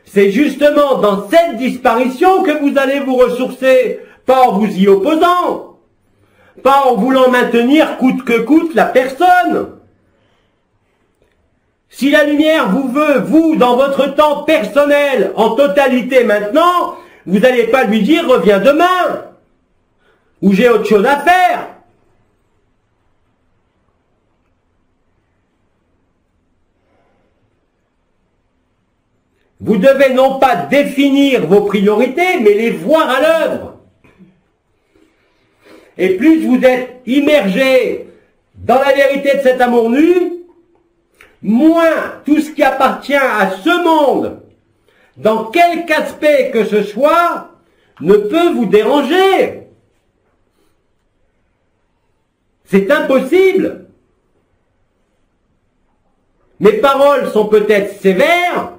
c'est justement dans cette disparition que vous allez vous ressourcer, pas en vous y opposant, pas en voulant maintenir coûte que coûte la personne. Si la lumière vous veut, vous, dans votre temps personnel, en totalité maintenant, vous n'allez pas lui dire « reviens demain ». Ou j'ai autre chose à faire. Vous devez non pas définir vos priorités, mais les voir à l'œuvre. Et plus vous êtes immergé dans la vérité de cet amour nu, moins tout ce qui appartient à ce monde, dans quelque aspect que ce soit, ne peut vous déranger. C'est impossible. Mes paroles sont peut-être sévères,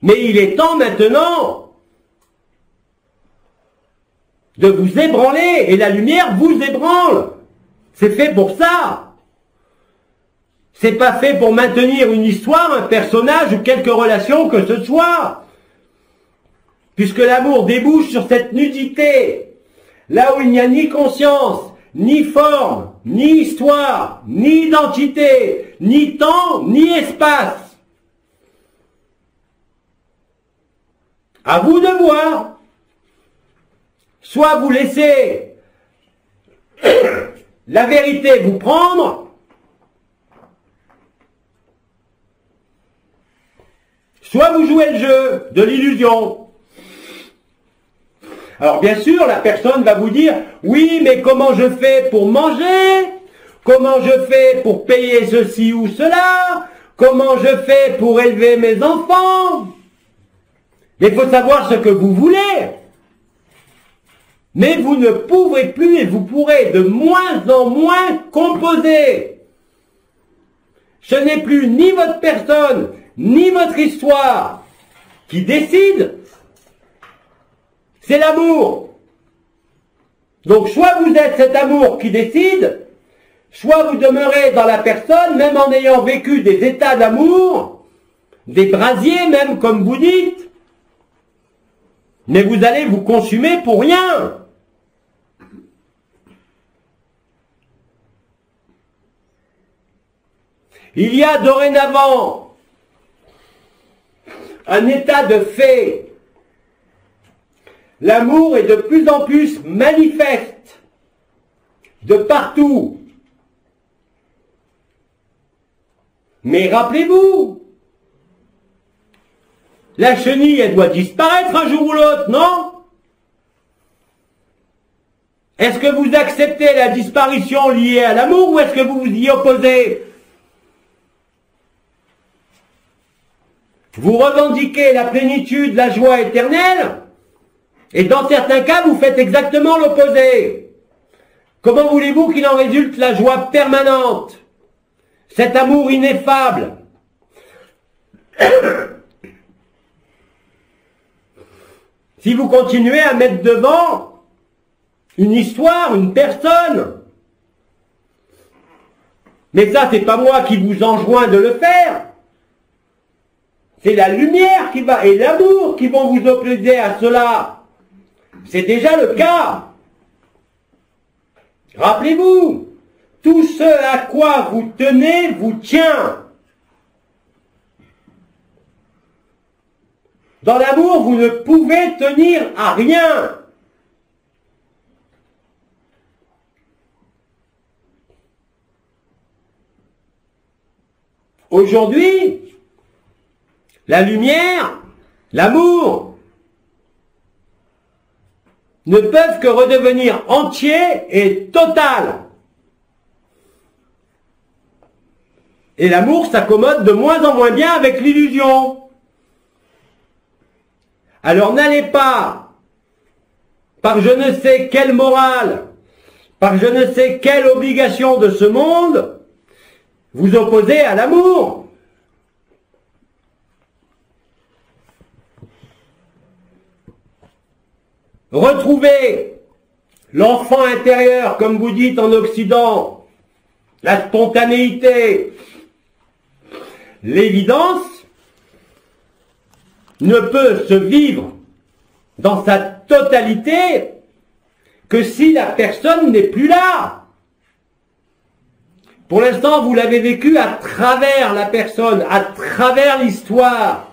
mais il est temps maintenant de vous ébranler, et la lumière vous ébranle. C'est fait pour ça. C'est pas fait pour maintenir une histoire, un personnage ou quelque relation que ce soit. Puisque l'amour débouche sur cette nudité, là où il n'y a ni conscience, ni forme, ni histoire, ni identité, ni temps, ni espace. À vous de voir. Soit vous laissez la vérité vous prendre, soit vous jouez le jeu de l'illusion. Alors bien sûr, la personne va vous dire, oui, mais comment je fais pour manger? Comment je fais pour payer ceci ou cela? Comment je fais pour élever mes enfants? Mais il faut savoir ce que vous voulez. Mais vous ne pourrez plus et vous pourrez de moins en moins composer. Ce n'est plus ni votre personne, ni votre histoire qui décide. C'est l'amour. Donc soit vous êtes cet amour qui décide, soit vous demeurez dans la personne, même en ayant vécu des états d'amour, des brasiers même comme vous dites, mais vous allez vous consumer pour rien. Il y a dorénavant un état de fait. L'amour est de plus en plus manifeste, de partout. Mais rappelez-vous, la chenille, elle doit disparaître un jour ou l'autre, non? Est-ce que vous acceptez la disparition liée à l'amour ou est-ce que vous vous y opposez? Vous revendiquez la plénitude, la joie éternelle, et dans certains cas, vous faites exactement l'opposé. Comment voulez-vous qu'il en résulte la joie permanente, cet amour ineffable? Si vous continuez à mettre devant une histoire, une personne, mais ça, c'est pas moi qui vous enjoins de le faire. C'est la lumière qui va, et l'amour qui vont vous opposer à cela. C'est déjà le cas. Rappelez-vous, tout ce à quoi vous tenez vous tient. Dans l'amour, vous ne pouvez tenir à rien. Aujourd'hui, la lumière, l'amour, ne peuvent que redevenir entiers et total. Et l'amour s'accommode de moins en moins bien avec l'illusion. Alors n'allez pas, par je ne sais quelle morale, par je ne sais quelle obligation de ce monde, vous opposer à l'amour. Retrouvez l'enfant intérieur, comme vous dites en Occident, la spontanéité, l'évidence ne peut se vivre dans sa totalité que si la personne n'est plus là. Pour l'instant, vous l'avez vécu à travers la personne, à travers l'histoire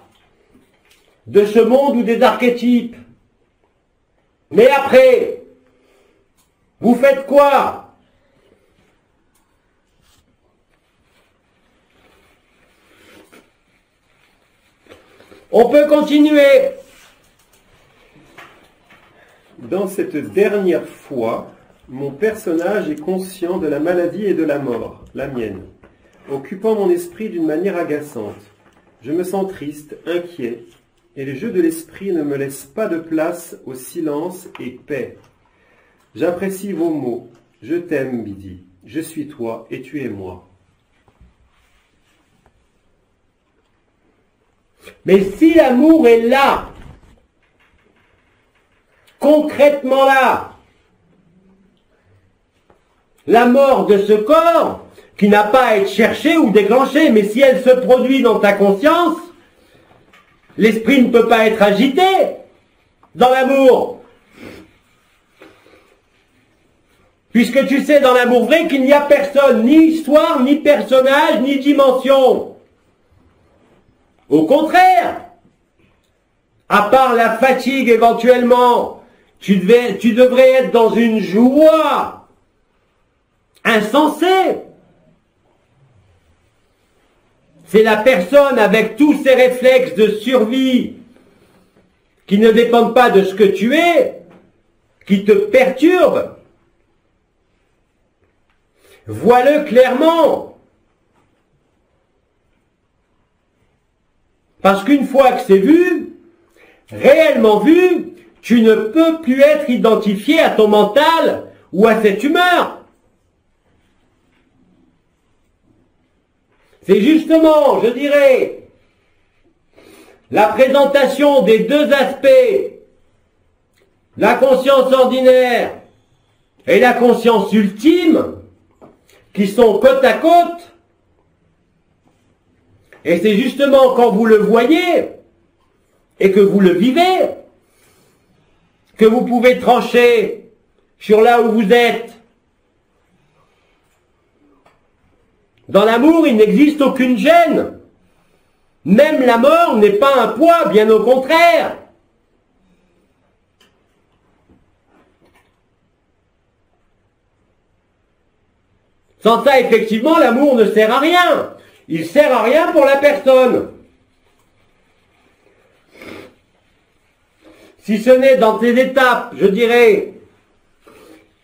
de ce monde ou des archétypes. Mais après, vous faites quoi? On peut continuer. Dans cette dernière fois, mon personnage est conscient de la maladie et de la mort, la mienne, occupant mon esprit d'une manière agaçante. Je me sens triste, inquiet, et les jeux de l'esprit ne me laissent pas de place au silence et paix. J'apprécie vos mots. Je t'aime, Bidi. Je suis toi et tu es moi. Mais si l'amour est là, concrètement là, la mort de ce corps qui n'a pas à être cherchée ou déclenchée, mais si elle se produit dans ta conscience, l'esprit ne peut pas être agité dans l'amour. Puisque tu sais dans l'amour vrai qu'il n'y a personne, ni histoire, ni personnage, ni dimension. Au contraire, à part la fatigue éventuellement, tu devrais être dans une joie insensée. C'est la personne avec tous ses réflexes de survie qui ne dépendent pas de ce que tu es, qui te perturbe. Vois-le clairement. Parce qu'une fois que c'est vu, réellement vu, tu ne peux plus être identifié à ton mental ou à cette humeur. C'est justement, je dirais, la présentation des deux aspects, la conscience ordinaire et la conscience ultime, qui sont côte à côte. Et c'est justement quand vous le voyez et que vous le vivez que vous pouvez trancher sur là où vous êtes. Dans l'amour, il n'existe aucune gêne. Même la mort n'est pas un poids, bien au contraire. Sans ça, effectivement, l'amour ne sert à rien. Il sert à rien pour la personne. Si ce n'est dans ces étapes, je dirais,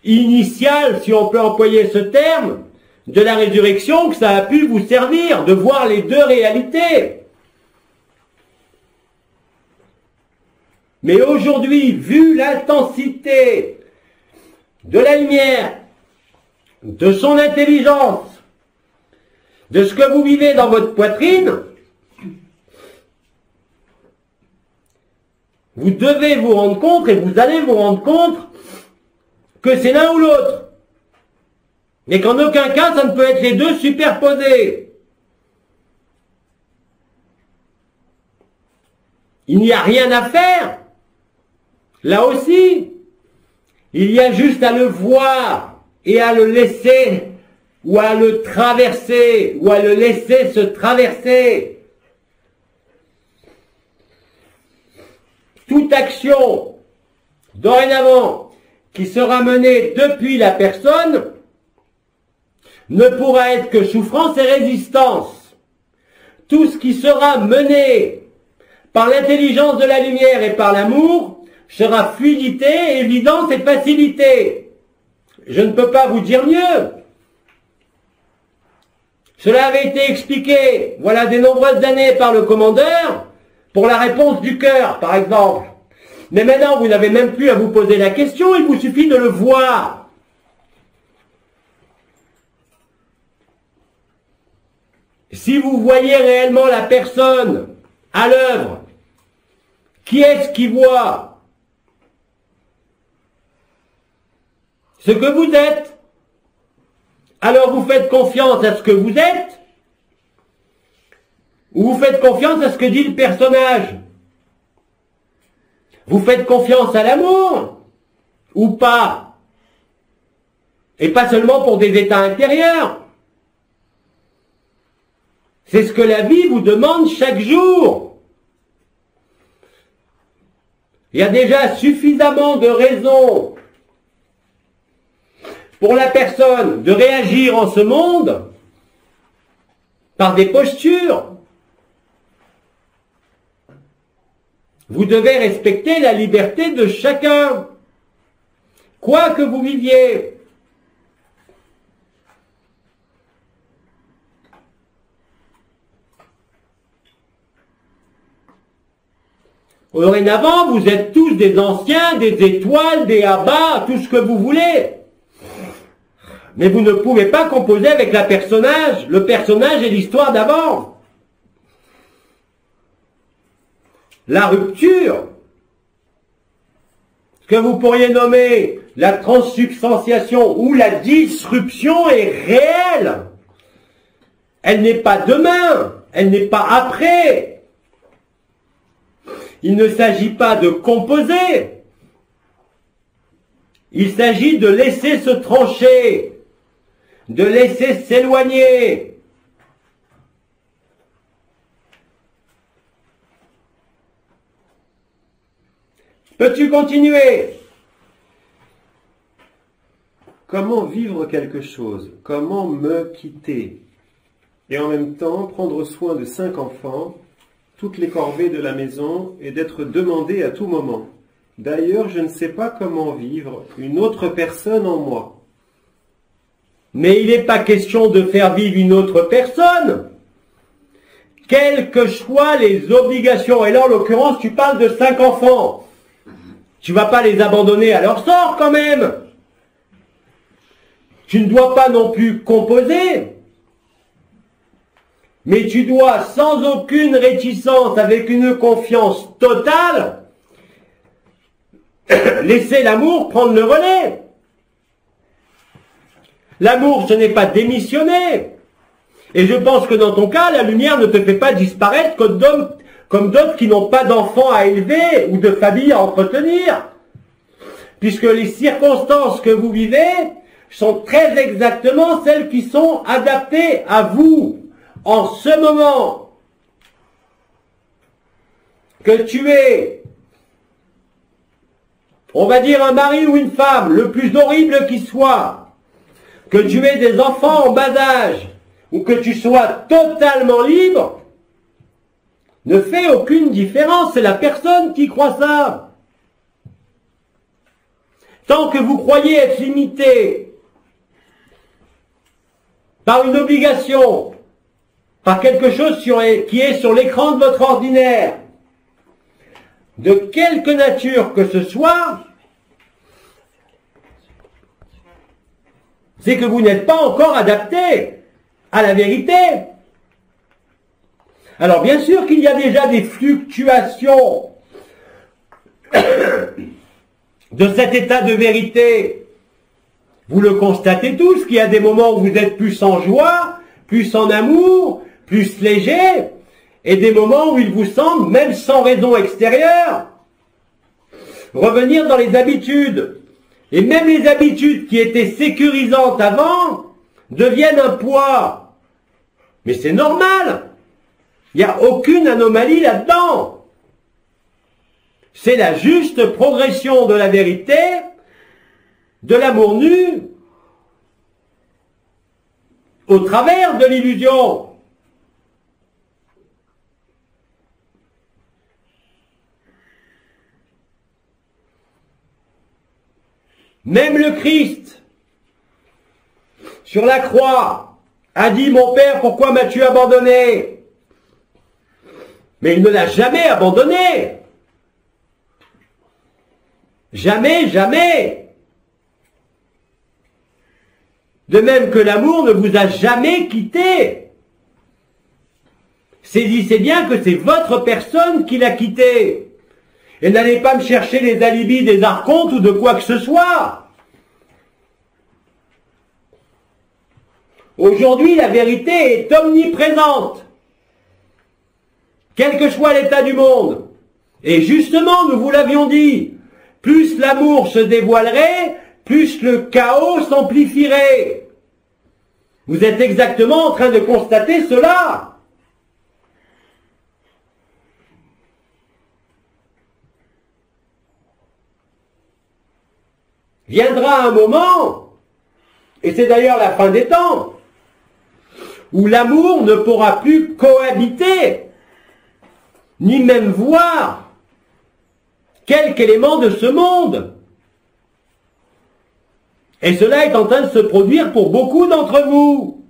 initiales, si on peut employer ce terme, de la résurrection, que ça a pu vous servir de voir les deux réalités. Mais aujourd'hui, vu l'intensité de la lumière, de son intelligence, de ce que vous vivez dans votre poitrine, vous devez vous rendre compte, et vous allez vous rendre compte, que c'est l'un ou l'autre. Mais qu'en aucun cas, ça ne peut être les deux superposés. Il n'y a rien à faire. Là aussi, il y a juste à le voir et à le laisser, ou à le traverser, ou à le laisser se traverser. Toute action, dorénavant, qui sera menée depuis la personne, ne pourra être que souffrance et résistance. Tout ce qui sera mené par l'intelligence de la lumière et par l'amour sera fluidité, évidence et facilité. Je ne peux pas vous dire mieux. Cela avait été expliqué, voilà des nombreuses années par le commandeur, pour la réponse du cœur, par exemple. Mais maintenant, vous n'avez même plus à vous poser la question, il vous suffit de le voir. Si vous voyez réellement la personne à l'œuvre, qui est-ce qui voit ce que vous êtes? Alors vous faites confiance à ce que vous êtes, ou vous faites confiance à ce que dit le personnage? Vous faites confiance à l'amour, ou pas? Et pas seulement pour des états intérieurs. C'est ce que la vie vous demande chaque jour. Il y a déjà suffisamment de raisons pour la personne de réagir en ce monde par des postures. Vous devez respecter la liberté de chacun, quoi que vous viviez. Dorénavant, vous êtes tous des anciens, des étoiles, des abats, tout ce que vous voulez. Mais vous ne pouvez pas composer avec le personnage et l'histoire d'avant. La rupture, ce que vous pourriez nommer la transsubstantiation ou la disruption est réelle. Elle n'est pas demain, elle n'est pas après. Il ne s'agit pas de composer. Il s'agit de laisser se trancher, de laisser s'éloigner. Peux-tu continuer? Comment vivre quelque chose? Comment me quitter? Et en même temps, prendre soin de 5 enfants, toutes les corvées de la maison, et d'être demandé à tout moment. D'ailleurs, je ne sais pas comment vivre une autre personne en moi. Mais il n'est pas question de faire vivre une autre personne. Quelles que soient les obligations. Et là, en l'occurrence, tu parles de 5 enfants. Tu ne vas pas les abandonner à leur sort quand même. Tu ne dois pas non plus composer. Mais tu dois, sans aucune réticence, avec une confiance totale, laisser l'amour prendre le relais. L'amour, ce n'est pas démissionner. Et je pense que dans ton cas, la lumière ne te fait pas disparaître comme d'autres qui n'ont pas d'enfants à élever ou de famille à entretenir. Puisque les circonstances que vous vivez sont très exactement celles qui sont adaptées à vous. En ce moment, que tu es, on va dire un mari ou une femme, le plus horrible qui soit, que tu aies des enfants en bas âge, ou que tu sois totalement libre, ne fait aucune différence, c'est la personne qui croit ça. Tant que vous croyez être limité par une obligation, par quelque chose qui est sur l'écran de votre ordinaire, de quelque nature que ce soit, c'est que vous n'êtes pas encore adapté à la vérité. Alors bien sûr qu'il y a déjà des fluctuations de cet état de vérité. Vous le constatez tous, qu'il y a des moments où vous êtes plus en joie, plus en amour, plus léger, et des moments où il vous semble, même sans raison extérieure, revenir dans les habitudes. Et même les habitudes qui étaient sécurisantes avant deviennent un poids. Mais c'est normal. Il n'y a aucune anomalie là-dedans. C'est la juste progression de la vérité, de l'amour nu, au travers de l'illusion. Même le Christ, sur la croix, a dit « Mon Père, pourquoi m'as-tu abandonné ?» Mais il ne l'a jamais abandonné. Jamais, jamais. De même que l'amour ne vous a jamais quitté. Saisissez bien que c'est votre personne qui l'a quitté. Et n'allez pas me chercher les alibis des archontes ou de quoi que ce soit. Aujourd'hui, la vérité est omniprésente. Quel que soit l'état du monde. Et justement, nous vous l'avions dit, plus l'amour se dévoilerait, plus le chaos s'amplifierait. Vous êtes exactement en train de constater cela. Viendra un moment, et c'est d'ailleurs la fin des temps, où l'amour ne pourra plus cohabiter, ni même voir quelque élément de ce monde. Et cela est en train de se produire pour beaucoup d'entre vous.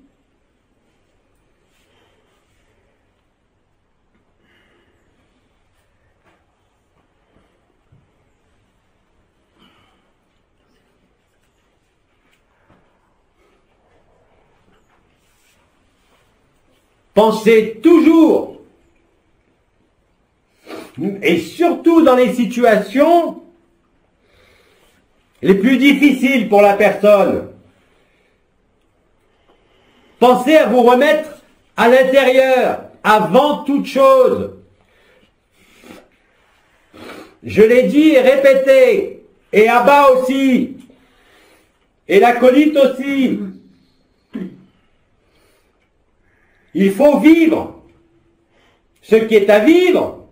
Pensez toujours, et surtout dans les situations les plus difficiles pour la personne. Pensez à vous remettre à l'intérieur, avant toute chose. Je l'ai dit et répété, et Abba aussi, et l'acolyte aussi. Il faut vivre ce qui est à vivre,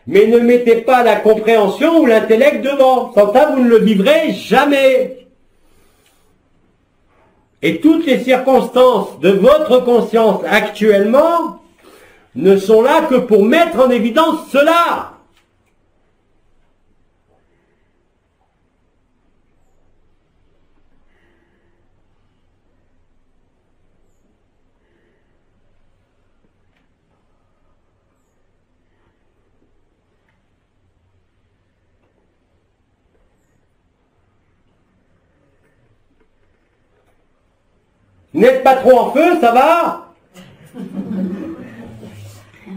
mais ne mettez pas la compréhension ou l'intellect devant. Sans ça, vous ne le vivrez jamais. Et toutes les circonstances de votre conscience actuellement ne sont là que pour mettre en évidence cela. N'êtes pas trop en feu, ça va?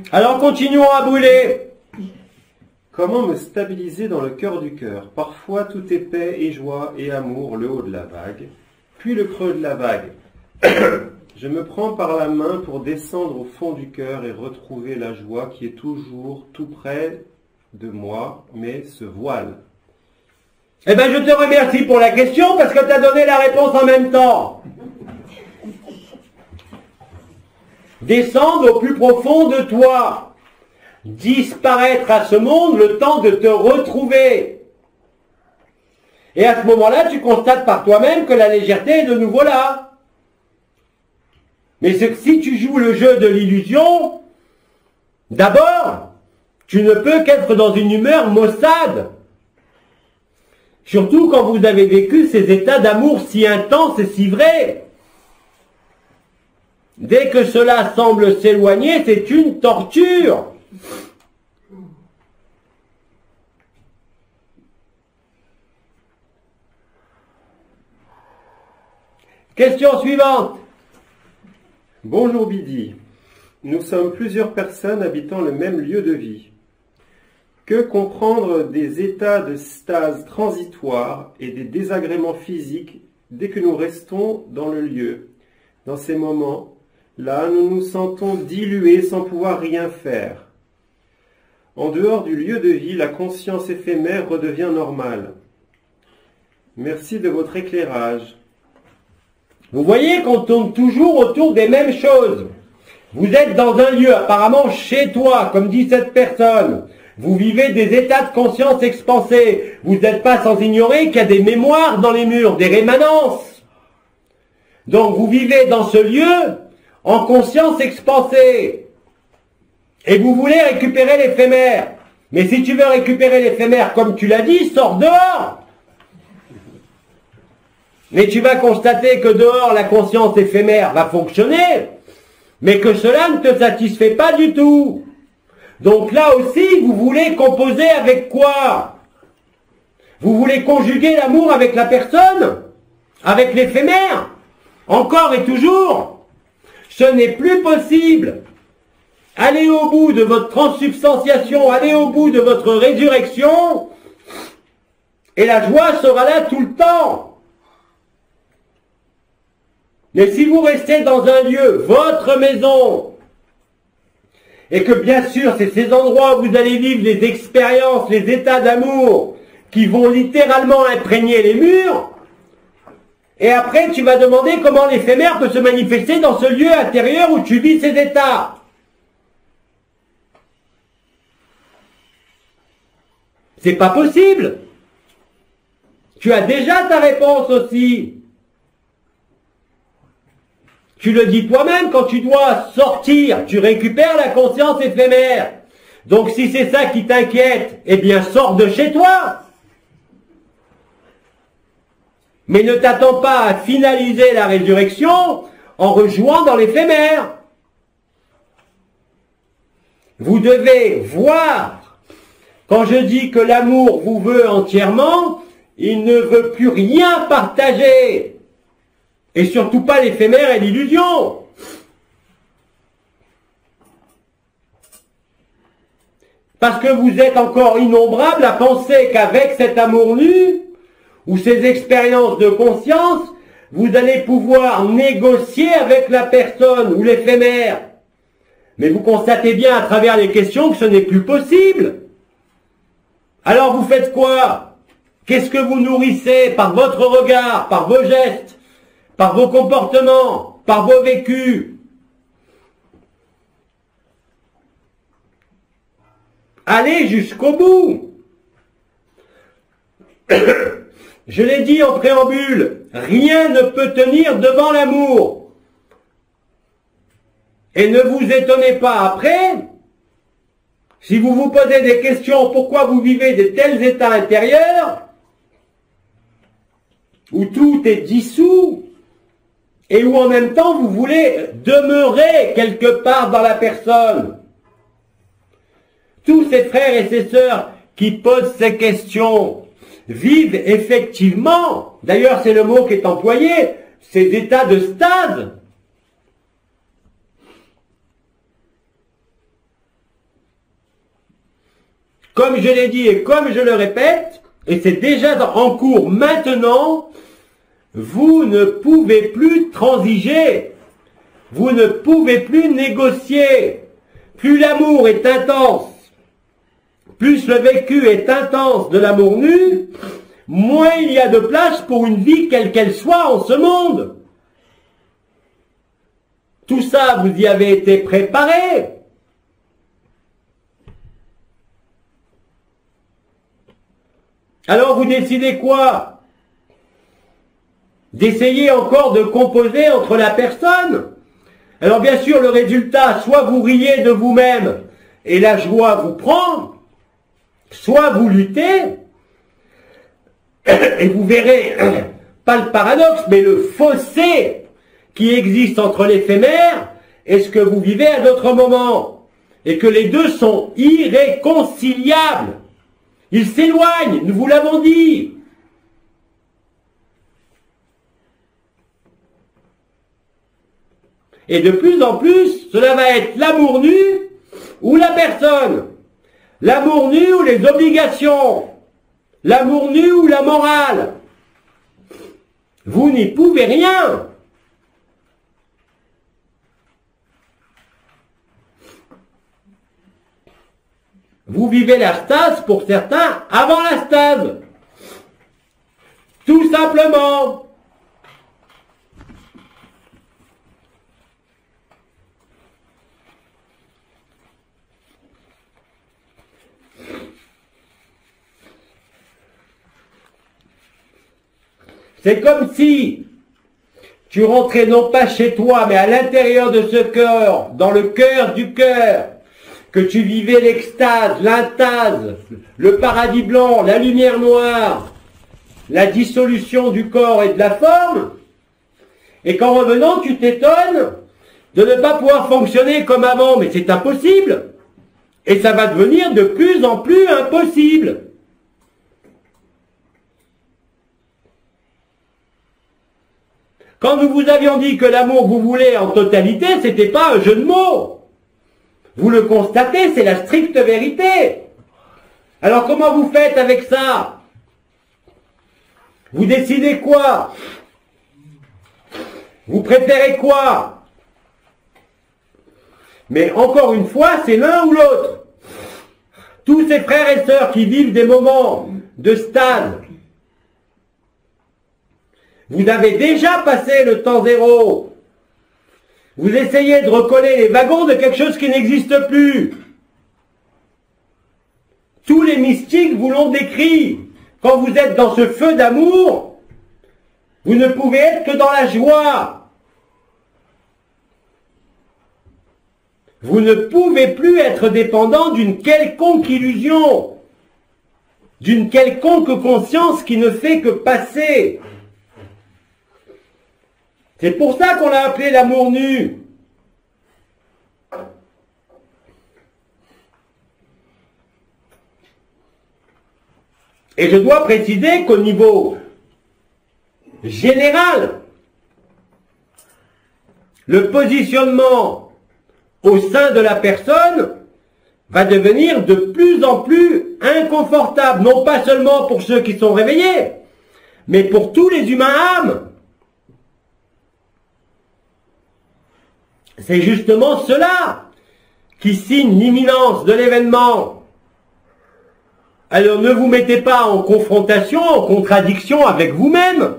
Alors continuons à brûler. Comment me stabiliser dans le cœur du cœur? Parfois tout est paix et joie et amour, le haut de la vague, puis le creux de la vague. Je me prends par la main pour descendre au fond du cœur et retrouver la joie qui est toujours tout près de moi, mais se voile. Eh bien, je te remercie pour la question parce que tu as donné la réponse en même temps. Descendre au plus profond de toi. Disparaître à ce monde le temps de te retrouver. Et à ce moment-là, tu constates par toi-même que la légèreté est de nouveau là. Mais si tu joues le jeu de l'illusion, d'abord, tu ne peux qu'être dans une humeur maussade. Surtout quand vous avez vécu ces états d'amour si intenses et si vrais. Dès que cela semble s'éloigner, c'est une torture. Question suivante. Bonjour Bidi. Nous sommes plusieurs personnes habitant le même lieu de vie. Que comprendre des états de stase transitoire et des désagréments physiques dès que nous restons dans le lieu? Dans ces moments, là, nous nous sentons dilués sans pouvoir rien faire. En dehors du lieu de vie, la conscience éphémère redevient normale. Merci de votre éclairage. Vous voyez qu'on tourne toujours autour des mêmes choses. Vous êtes dans un lieu, apparemment chez toi, comme dit cette personne. Vous vivez des états de conscience expansés. Vous n'êtes pas sans ignorer qu'il y a des mémoires dans les murs, des rémanences. Donc vous vivez dans ce lieu en conscience expansée. Et vous voulez récupérer l'éphémère. Mais si tu veux récupérer l'éphémère, comme tu l'as dit, sors dehors. Mais tu vas constater que dehors, la conscience éphémère va fonctionner, mais que cela ne te satisfait pas du tout. Donc là aussi, vous voulez composer avec quoi? Vous voulez conjuguer l'amour avec la personne? Avec l'éphémère? Encore et toujours? Ce n'est plus possible. Allez au bout de votre transsubstantiation, allez au bout de votre résurrection, et la joie sera là tout le temps. Mais si vous restez dans un lieu, votre maison, et que bien sûr c'est ces endroits où vous allez vivre les expériences, les états d'amour qui vont littéralement imprégner les murs, et après tu vas demander comment l'éphémère peut se manifester dans ce lieu intérieur où tu vis ces états. C'est pas possible. Tu as déjà ta réponse aussi. Tu le dis toi-même, quand tu dois sortir, tu récupères la conscience éphémère. Donc si c'est ça qui t'inquiète, eh bien sors de chez toi. Mais ne t'attends pas à finaliser la résurrection en rejouant dans l'éphémère. Vous devez voir, quand je dis que l'amour vous veut entièrement, il ne veut plus rien partager. Et surtout pas l'éphémère et l'illusion. Parce que vous êtes encore innombrables à penser qu'avec cet amour nu, ou ces expériences de conscience, vous allez pouvoir négocier avec la personne ou l'éphémère. Mais vous constatez bien à travers les questions que ce n'est plus possible. Alors vous faites quoi? Qu'est-ce que vous nourrissez par votre regard, par vos gestes, par vos comportements, par vos vécus? Allez jusqu'au bout. Je l'ai dit en préambule, rien ne peut tenir devant l'amour. Et ne vous étonnez pas après, si vous vous posez des questions, pourquoi vous vivez de tels états intérieurs, où tout est dissous, et où en même temps vous voulez demeurer quelque part dans la personne. Tous ces frères et ces sœurs qui posent ces questions vivent effectivement, d'ailleurs c'est le mot qui est employé, ces états de stase. Comme je l'ai dit et comme je le répète, et c'est déjà en cours maintenant, vous ne pouvez plus transiger, vous ne pouvez plus négocier. Plus l'amour est intense, plus le vécu est intense de l'amour nu, moins il y a de place pour une vie quelle qu'elle soit en ce monde. Tout ça, vous y avez été préparé. Alors vous décidez quoi? D'essayer encore de composer entre la personne. Alors bien sûr, le résultat, soit vous riez de vous-même et la joie vous prend, soit vous luttez, et vous verrez, pas le paradoxe, mais le fossé qui existe entre l'éphémère et ce que vous vivez à d'autres moments, et que les deux sont irréconciliables. Ils s'éloignent, nous vous l'avons dit. Et de plus en plus, cela va être l'amour nu ou la personne. L'amour nu ou les obligations. L'amour nu ou la morale. Vous n'y pouvez rien. Vous vivez la stase pour certains avant la stase. Tout simplement. C'est comme si tu rentrais non pas chez toi, mais à l'intérieur de ce cœur, dans le cœur du cœur, que tu vivais l'extase, l'intase, le paradis blanc, la lumière noire, la dissolution du corps et de la forme, et qu'en revenant, tu t'étonnes de ne pas pouvoir fonctionner comme avant, mais c'est impossible, et ça va devenir de plus en plus impossible. Quand nous vous avions dit que l'amour que vous voulez en totalité, c'était pas un jeu de mots. Vous le constatez, c'est la stricte vérité. Alors comment vous faites avec ça? Vous décidez quoi? Vous préférez quoi? Mais encore une fois, c'est l'un ou l'autre. Tous ces frères et sœurs qui vivent des moments de stade, vous avez déjà passé le temps zéro. Vous essayez de recoller les wagons de quelque chose qui n'existe plus. Tous les mystiques vous l'ont décrit. Quand vous êtes dans ce feu d'amour, vous ne pouvez être que dans la joie. Vous ne pouvez plus être dépendant d'une quelconque illusion, d'une quelconque conscience qui ne fait que passer. C'est pour ça qu'on l'a appelé l'amour nu. Et je dois préciser qu'au niveau général, le positionnement au sein de la personne va devenir de plus en plus inconfortable, non pas seulement pour ceux qui sont réveillés, mais pour tous les humains âmes. C'est justement cela qui signe l'imminence de l'événement. Alors ne vous mettez pas en confrontation, en contradiction avec vous-même.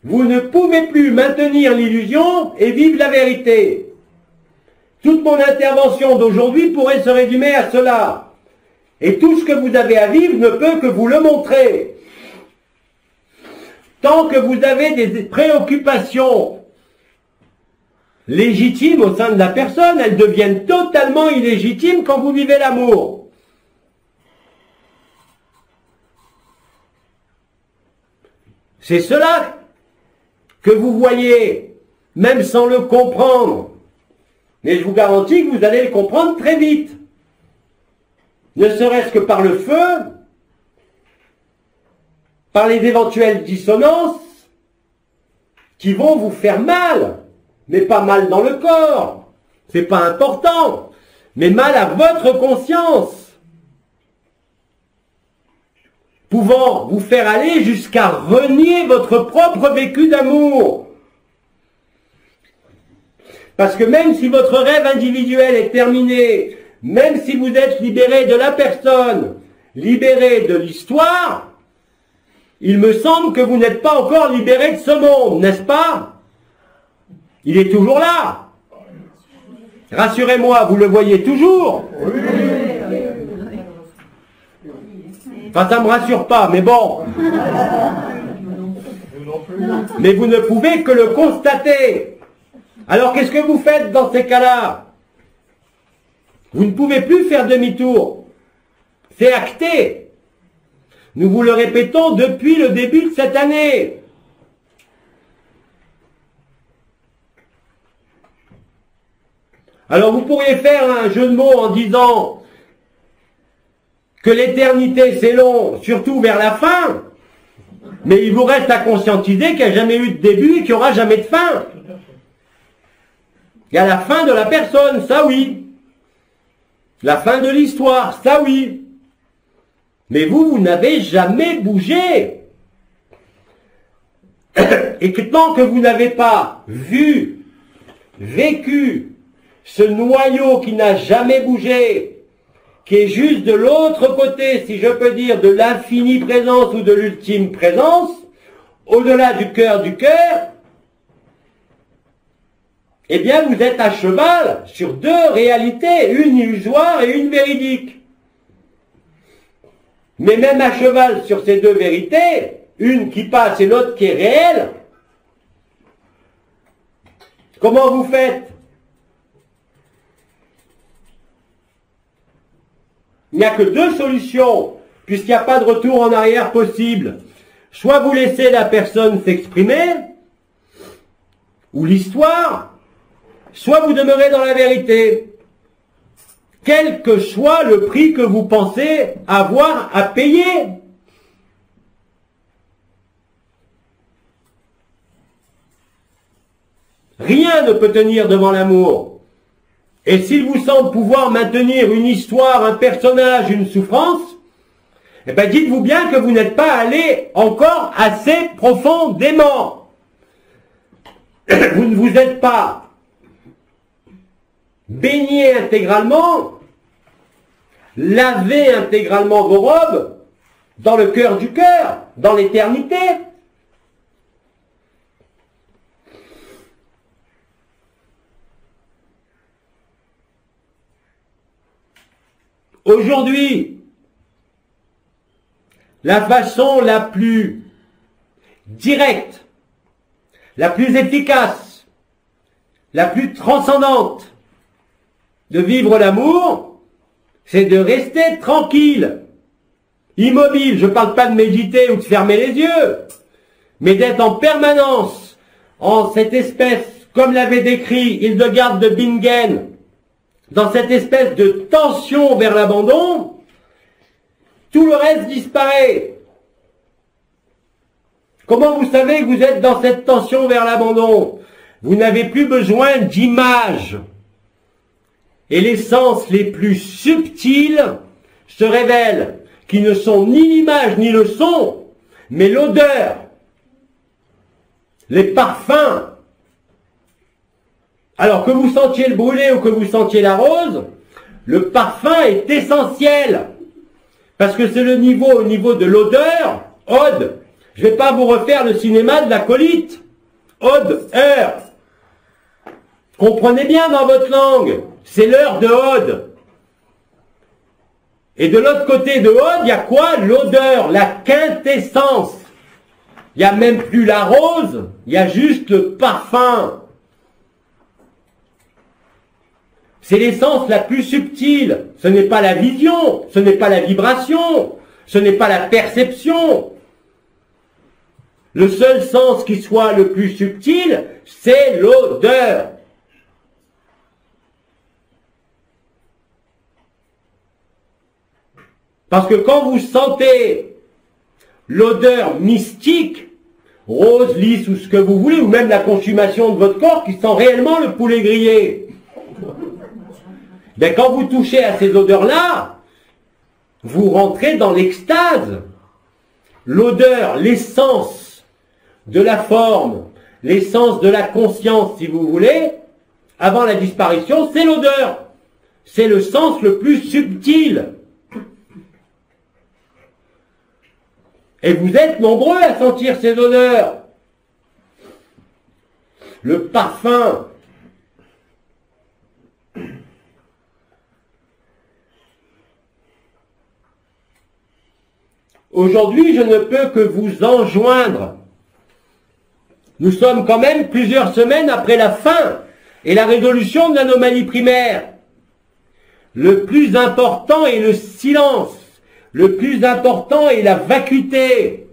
Vous ne pouvez plus maintenir l'illusion et vivre la vérité. Toute mon intervention d'aujourd'hui pourrait se résumer à cela. Et tout ce que vous avez à vivre ne peut que vous le montrer. Tant que vous avez des préoccupations légitimes au sein de la personne, elles deviennent totalement illégitimes quand vous vivez l'amour. C'est cela que vous voyez, même sans le comprendre. Mais je vous garantis que vous allez le comprendre très vite. Ne serait-ce que par le feu, par les éventuelles dissonances qui vont vous faire mal, mais pas mal dans le corps, c'est pas important, mais mal à votre conscience, pouvant vous faire aller jusqu'à renier votre propre vécu d'amour. Parce que même si votre rêve individuel est terminé, même si vous êtes libéré de la personne, libéré de l'histoire, il me semble que vous n'êtes pas encore libéré de ce monde, n'est-ce pas? Il est toujours là. Rassurez-moi, vous le voyez toujours? Enfin, ça ne me rassure pas, mais bon. Mais vous ne pouvez que le constater. Alors, qu'est-ce que vous faites dans ces cas-là? Vous ne pouvez plus faire demi-tour. C'est acté. Nous vous le répétons depuis le début de cette année. Alors vous pourriez faire un jeu de mots en disant que l'éternité c'est long, surtout vers la fin, mais il vous reste à conscientiser qu'il n'y a jamais eu de début et qu'il n'y aura jamais de fin. Il y a la fin de la personne, ça oui. La fin de l'histoire, ça oui. Mais vous n'avez jamais bougé. Et que tant que vous n'avez pas vu, vécu, ce noyau qui n'a jamais bougé, qui est juste de l'autre côté, si je peux dire, de l'infinie présence ou de l'ultime présence, au-delà du cœur, eh bien vous êtes à cheval sur deux réalités, une illusoire et une véridique. Mais même à cheval sur ces deux vérités, une qui passe et l'autre qui est réelle, comment vous faites? Il n'y a que deux solutions, puisqu'il n'y a pas de retour en arrière possible. Soit vous laissez la personne s'exprimer, ou l'histoire, soit vous demeurez dans la vérité. Quel que soit le prix que vous pensez avoir à payer. Rien ne peut tenir devant l'amour. Et s'il vous semble pouvoir maintenir une histoire, un personnage, une souffrance, eh bien dites-vous bien que vous n'êtes pas allé encore assez profondément. Vous ne vous êtes pas baigné intégralement, lavez intégralement vos robes dans le cœur du cœur, dans l'éternité. Aujourd'hui, la façon la plus directe, la plus efficace, la plus transcendante de vivre l'amour, c'est de rester tranquille, immobile. Je ne parle pas de méditer ou de fermer les yeux, mais d'être en permanence en cette espèce, comme l'avait décrit Hildegard de Bingen, dans cette espèce de tension vers l'abandon. Tout le reste disparaît. Comment vous savez que vous êtes dans cette tension vers l'abandon? Vous n'avez plus besoin d'images. Et les sens les plus subtils se révèlent, qui ne sont ni l'image ni le son, mais l'odeur, les parfums. Alors que vous sentiez le brûlé ou que vous sentiez la rose, le parfum est essentiel. Parce que c'est au niveau de l'odeur, ode. Je ne vais pas vous refaire le cinéma de l'acolyte. Ode, heure. Comprenez bien dans votre langue, c'est l'heure de ode. Et de l'autre côté de ode, il y a quoi? L'odeur, la quintessence. Il n'y a même plus la rose, il y a juste le parfum. C'est l'essence la plus subtile. Ce n'est pas la vision, ce n'est pas la vibration, ce n'est pas la perception. Le seul sens qui soit le plus subtil, c'est l'odeur. Parce que quand vous sentez l'odeur mystique, rose, lisse ou ce que vous voulez, ou même la consommation de votre corps qui sent réellement le poulet grillé, ben quand vous touchez à ces odeurs-là, vous rentrez dans l'extase. L'odeur, l'essence de la forme, l'essence de la conscience, si vous voulez, avant la disparition, c'est l'odeur. C'est le sens le plus subtil. Et vous êtes nombreux à sentir ces odeurs. Le parfum. Aujourd'hui, je ne peux que vous enjoindre. Nous sommes quand même plusieurs semaines après la fin et la résolution de l'anomalie primaire. Le plus important est le silence. Le plus important est la vacuité.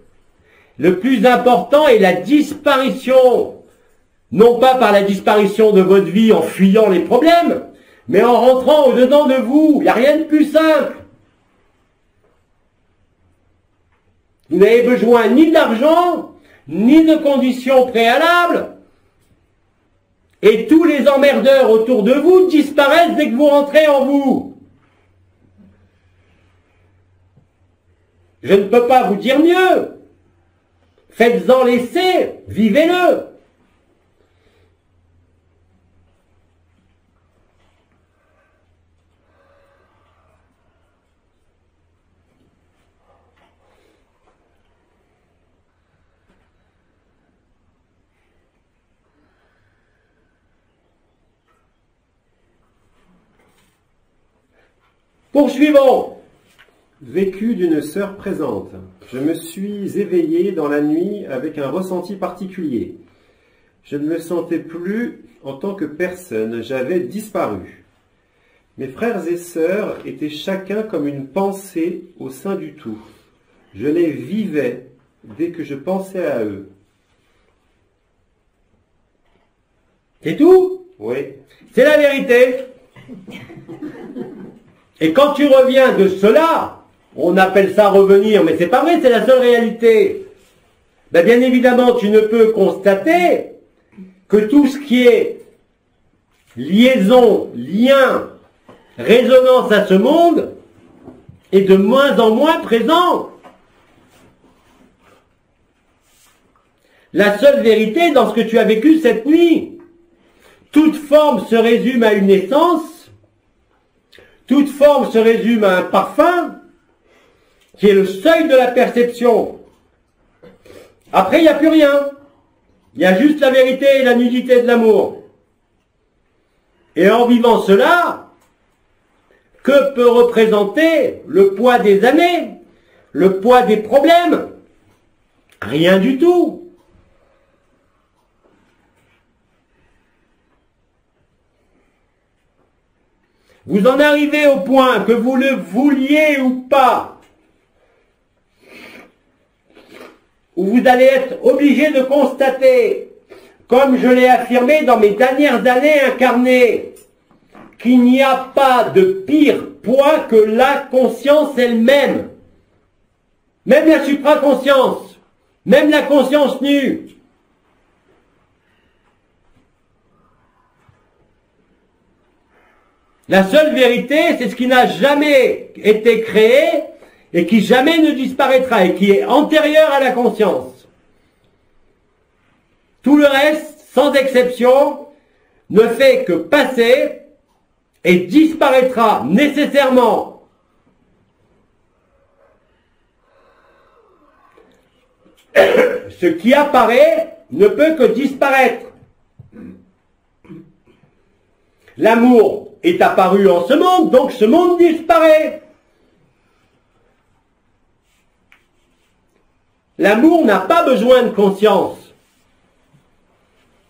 Le plus important est la disparition. Non pas par la disparition de votre vie en fuyant les problèmes, mais en rentrant au-dedans de vous. Il n'y a rien de plus simple. Vous n'avez besoin ni d'argent, ni de conditions préalables. Et tous les emmerdeurs autour de vous disparaissent dès que vous rentrez en vous. Je ne peux pas vous dire mieux. Faites-en l'essai, vivez-le. Poursuivons. Vécu d'une sœur présente. Je me suis éveillé dans la nuit avec un ressenti particulier. Je ne me sentais plus en tant que personne, j'avais disparu. Mes frères et sœurs étaient chacun comme une pensée au sein du tout. Je les vivais dès que je pensais à eux. C'est tout? Oui. C'est la vérité. Et quand tu reviens de cela, on appelle ça revenir, mais c'est pas vrai, c'est la seule réalité. Ben bien évidemment, tu ne peux constater que tout ce qui est liaison, lien, résonance à ce monde est de moins en moins présent. La seule vérité dans ce que tu as vécu cette nuit, toute forme se résume à une essence, toute forme se résume à un parfum, qui est le seuil de la perception. Après, il n'y a plus rien. Il y a juste la vérité et la nudité de l'amour. Et en vivant cela, que peut représenter le poids des années, le poids des problèmes? Rien du tout. Vous en arrivez au point que vous le vouliez ou pas, où vous allez être obligé de constater, comme je l'ai affirmé dans mes dernières années incarnées, qu'il n'y a pas de pire poids que la conscience elle-même. Même la supraconscience, même la conscience nue. La seule vérité, c'est ce qui n'a jamais été créé et qui jamais ne disparaîtra et qui est antérieur à la conscience. Tout le reste, sans exception, ne fait que passer et disparaîtra nécessairement. Ce qui apparaît ne peut que disparaître. L'amour est apparu en ce monde, donc ce monde disparaît. L'amour n'a pas besoin de conscience.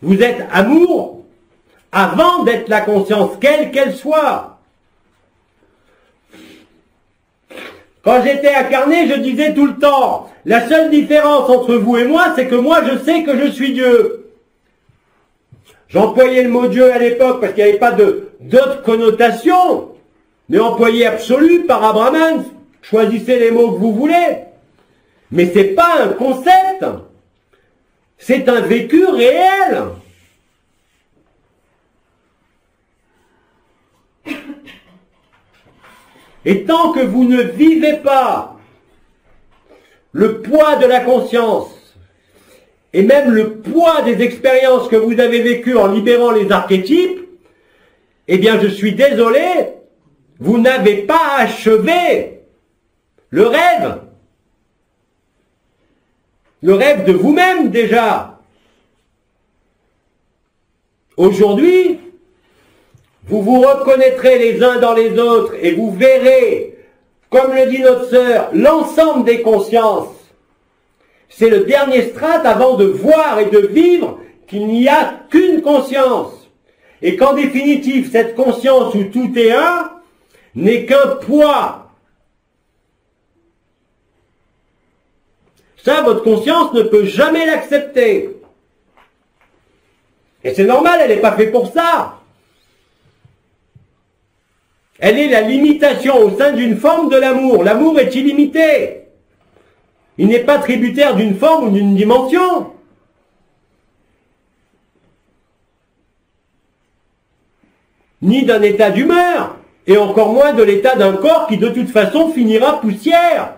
Vous êtes amour avant d'être la conscience, quelle qu'elle soit. Quand j'étais incarné, je disais tout le temps, la seule différence entre vous et moi, c'est que moi, je sais que je suis Dieu. J'employais le mot Dieu à l'époque parce qu'il n'y avait pas d'autres connotations, mais employé absolu par Abraham. Choisissez les mots que vous voulez. Mais ce n'est pas un concept, c'est un vécu réel. Et tant que vous ne vivez pas le poids de la conscience, et même le poids des expériences que vous avez vécues en libérant les archétypes, eh bien je suis désolé, vous n'avez pas achevé le rêve. Le rêve de vous-même déjà. Aujourd'hui, vous vous reconnaîtrez les uns dans les autres et vous verrez, comme le dit notre sœur, l'ensemble des consciences. C'est le dernier strate avant de voir et de vivre qu'il n'y a qu'une conscience. Et qu'en définitive, cette conscience où tout est un n'est qu'un poids. Ça, votre conscience ne peut jamais l'accepter. Et c'est normal, elle n'est pas faite pour ça. Elle est la limitation au sein d'une forme de l'amour. L'amour est illimité. Il n'est pas tributaire d'une forme ou d'une dimension. Ni d'un état d'humeur. Et encore moins de l'état d'un corps qui de toute façon finira poussière.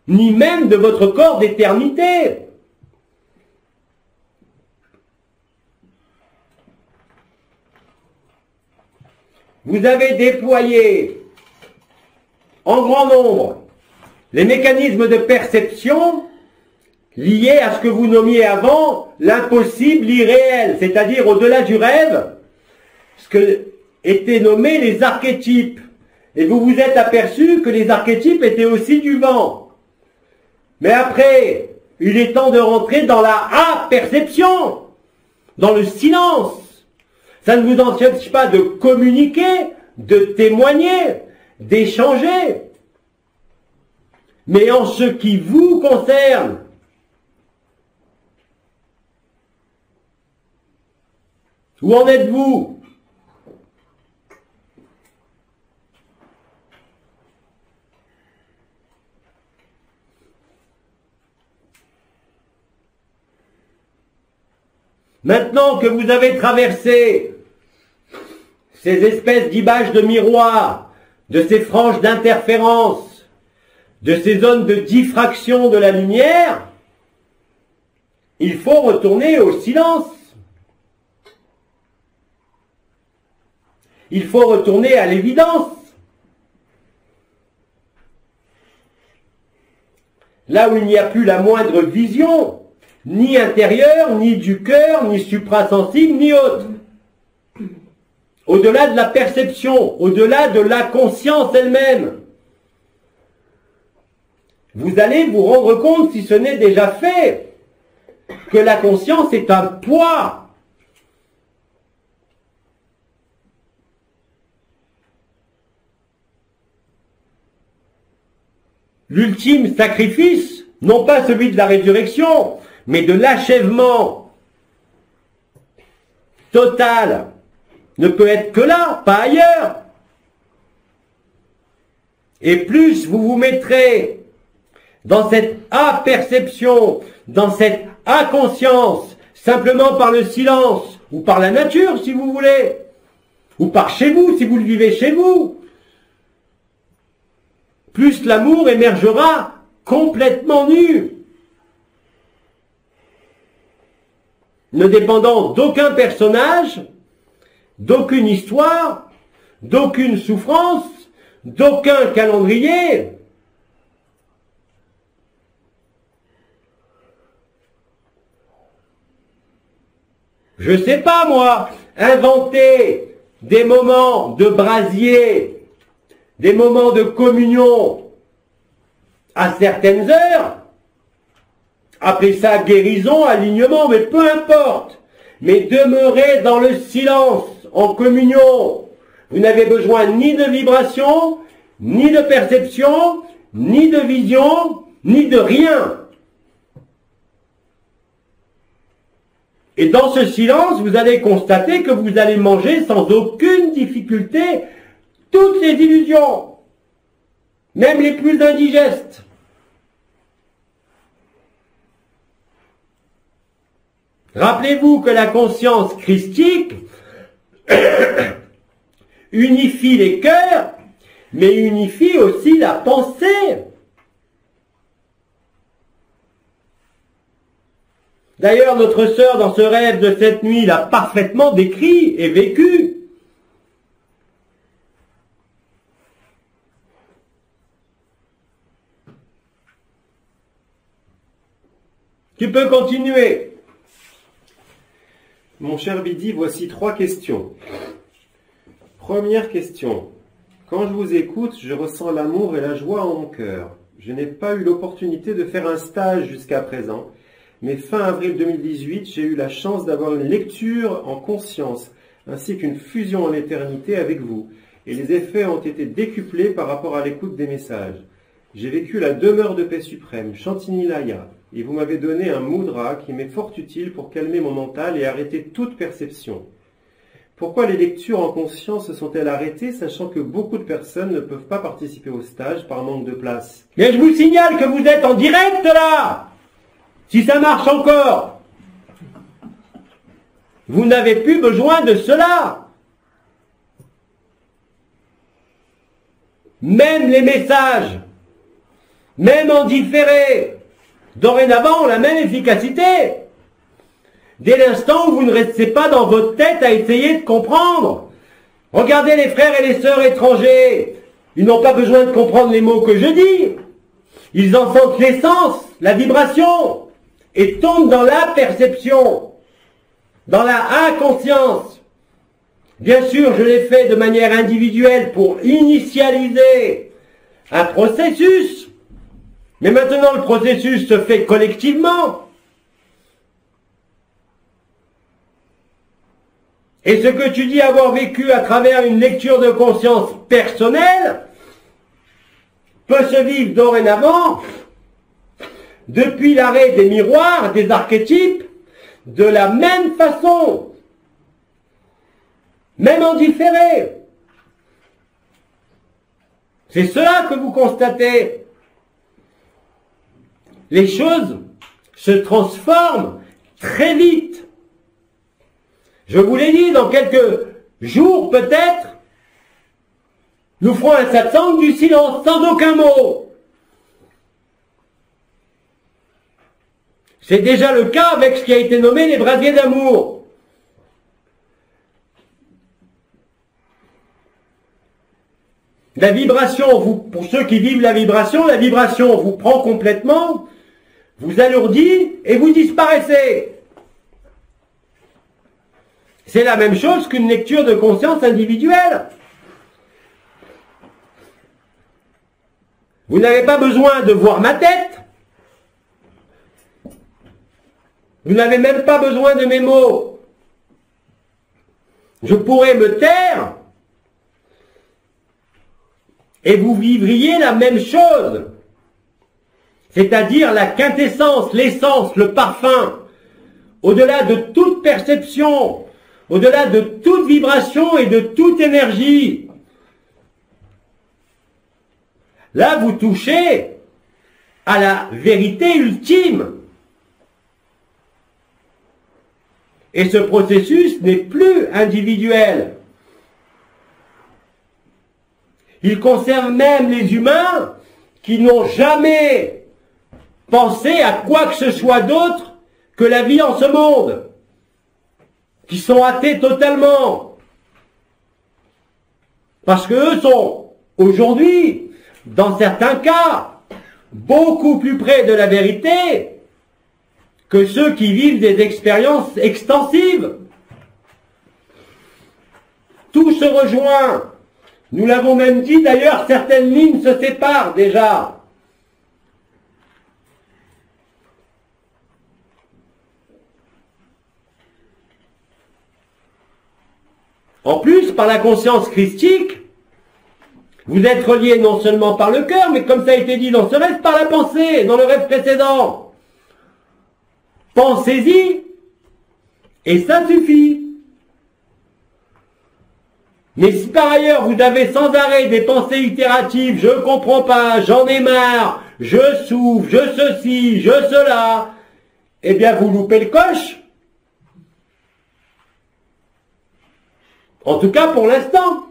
Ni même de votre corps d'éternité. Vous avez déployé en grand nombre les mécanismes de perception liés à ce que vous nommiez avant l'impossible, l'irréel, c'est-à-dire au-delà du rêve, ce que étaient nommés les archétypes. Et vous vous êtes aperçu que les archétypes étaient aussi du vent. Mais après, il est temps de rentrer dans la aperception, dans le silence. Ça ne vous empêche pas de communiquer, de témoigner, d'échanger. Mais en ce qui vous concerne, où en êtes-vous ? Maintenant que vous avez traversé ces espèces d'images de miroir, de ces franges d'interférence, de ces zones de diffraction de la lumière, il faut retourner au silence. Il faut retourner à l'évidence. Là où il n'y a plus la moindre vision, ni intérieure, ni du cœur, ni suprasensible, ni autre. Au-delà de la perception, au-delà de la conscience elle-même. Vous allez vous rendre compte, si ce n'est déjà fait, que la conscience est un poids. L'ultime sacrifice, non pas celui de la résurrection, mais de l'achèvement total, ne peut être que là, pas ailleurs. Et plus vous vous mettrez dans cette aperception, dans cette inconscience, simplement par le silence, ou par la nature si vous voulez, ou par chez vous si vous le vivez chez vous, plus l'amour émergera complètement nu, ne dépendant d'aucun personnage, d'aucune histoire, d'aucune souffrance, d'aucun calendrier. Je sais pas moi, inventer des moments de brasier, des moments de communion à certaines heures, appelez ça guérison, alignement, mais peu importe. Mais demeurez dans le silence, en communion. Vous n'avez besoin ni de vibration, ni de perception, ni de vision, ni de rien. Et dans ce silence, vous allez constater que vous allez manger sans aucune difficulté toutes les illusions, même les plus indigestes. Rappelez-vous que la conscience christique unifie les cœurs, mais unifie aussi la pensée. D'ailleurs, notre sœur, dans ce rêve de cette nuit, l'a parfaitement décrit et vécu. Tu peux continuer. Mon cher Bidi, voici 3 questions. Première question. Quand je vous écoute, je ressens l'amour et la joie en mon cœur. Je n'ai pas eu l'opportunité de faire un stage jusqu'à présent, mais fin avril 2018, j'ai eu la chance d'avoir une lecture en conscience, ainsi qu'une fusion en éternité avec vous, et les effets ont été décuplés par rapport à l'écoute des messages. J'ai vécu la demeure de paix suprême, Chantinilaya, et vous m'avez donné un mudra qui m'est fort utile pour calmer mon mental et arrêter toute perception. Pourquoi les lectures en conscience se sont-elles arrêtées, sachant que beaucoup de personnes ne peuvent pas participer au stage par manque de place? Mais je vous signale que vous êtes en direct là! Si ça marche encore, vous n'avez plus besoin de cela. Même les messages, même en différé, dorénavant ont la même efficacité. Dès l'instant où vous ne restez pas dans votre tête à essayer de comprendre. Regardez les frères et les sœurs étrangers. Ils n'ont pas besoin de comprendre les mots que je dis. Ils en sentent l'essence, la vibration, et tombent dans la perception, dans la inconscience. Bien sûr, je l'ai fait de manière individuelle pour initialiser un processus. Mais maintenant, le processus se fait collectivement. Et ce que tu dis avoir vécu à travers une lecture de conscience personnelle peut se vivre dorénavant depuis l'arrêt des miroirs, des archétypes, de la même façon, même en différé. C'est cela que vous constatez. Les choses se transforment très vite. Je vous l'ai dit, dans quelques jours peut-être, nous ferons un satsang du silence, sans aucun mot. C'est déjà le cas avec ce qui a été nommé les brasiers d'amour. La vibration, pour ceux qui vivent la vibration vous prend complètement, vous alourdit et vous disparaissez. C'est la même chose qu'une lecture de conscience individuelle. Vous n'avez pas besoin de voir ma tête. Vous n'avez même pas besoin de mes mots. Je pourrais me taire et vous vivriez la même chose. C'est-à-dire la quintessence, l'essence, le parfum, au-delà de toute perception, au-delà de toute vibration et de toute énergie. Là, vous touchez à la vérité ultime. Et ce processus n'est plus individuel. Il concerne même les humains qui n'ont jamais pensé à quoi que ce soit d'autre que la vie en ce monde, qui sont athées totalement, parce qu'eux sont aujourd'hui, dans certains cas, beaucoup plus près de la vérité que ceux qui vivent des expériences extensives. Tout se rejoint. Nous l'avons même dit, d'ailleurs, certaines lignes se séparent déjà. En plus, par la conscience christique, vous êtes reliés non seulement par le cœur, mais comme ça a été dit dans ce rêve, par la pensée, dans le rêve précédent. Pensez-y, et ça suffit. Mais si par ailleurs vous avez sans arrêt des pensées itératives, je comprends pas, j'en ai marre, je souffre, je ceci, je cela, eh bien vous loupez le coche. En tout cas pour l'instant.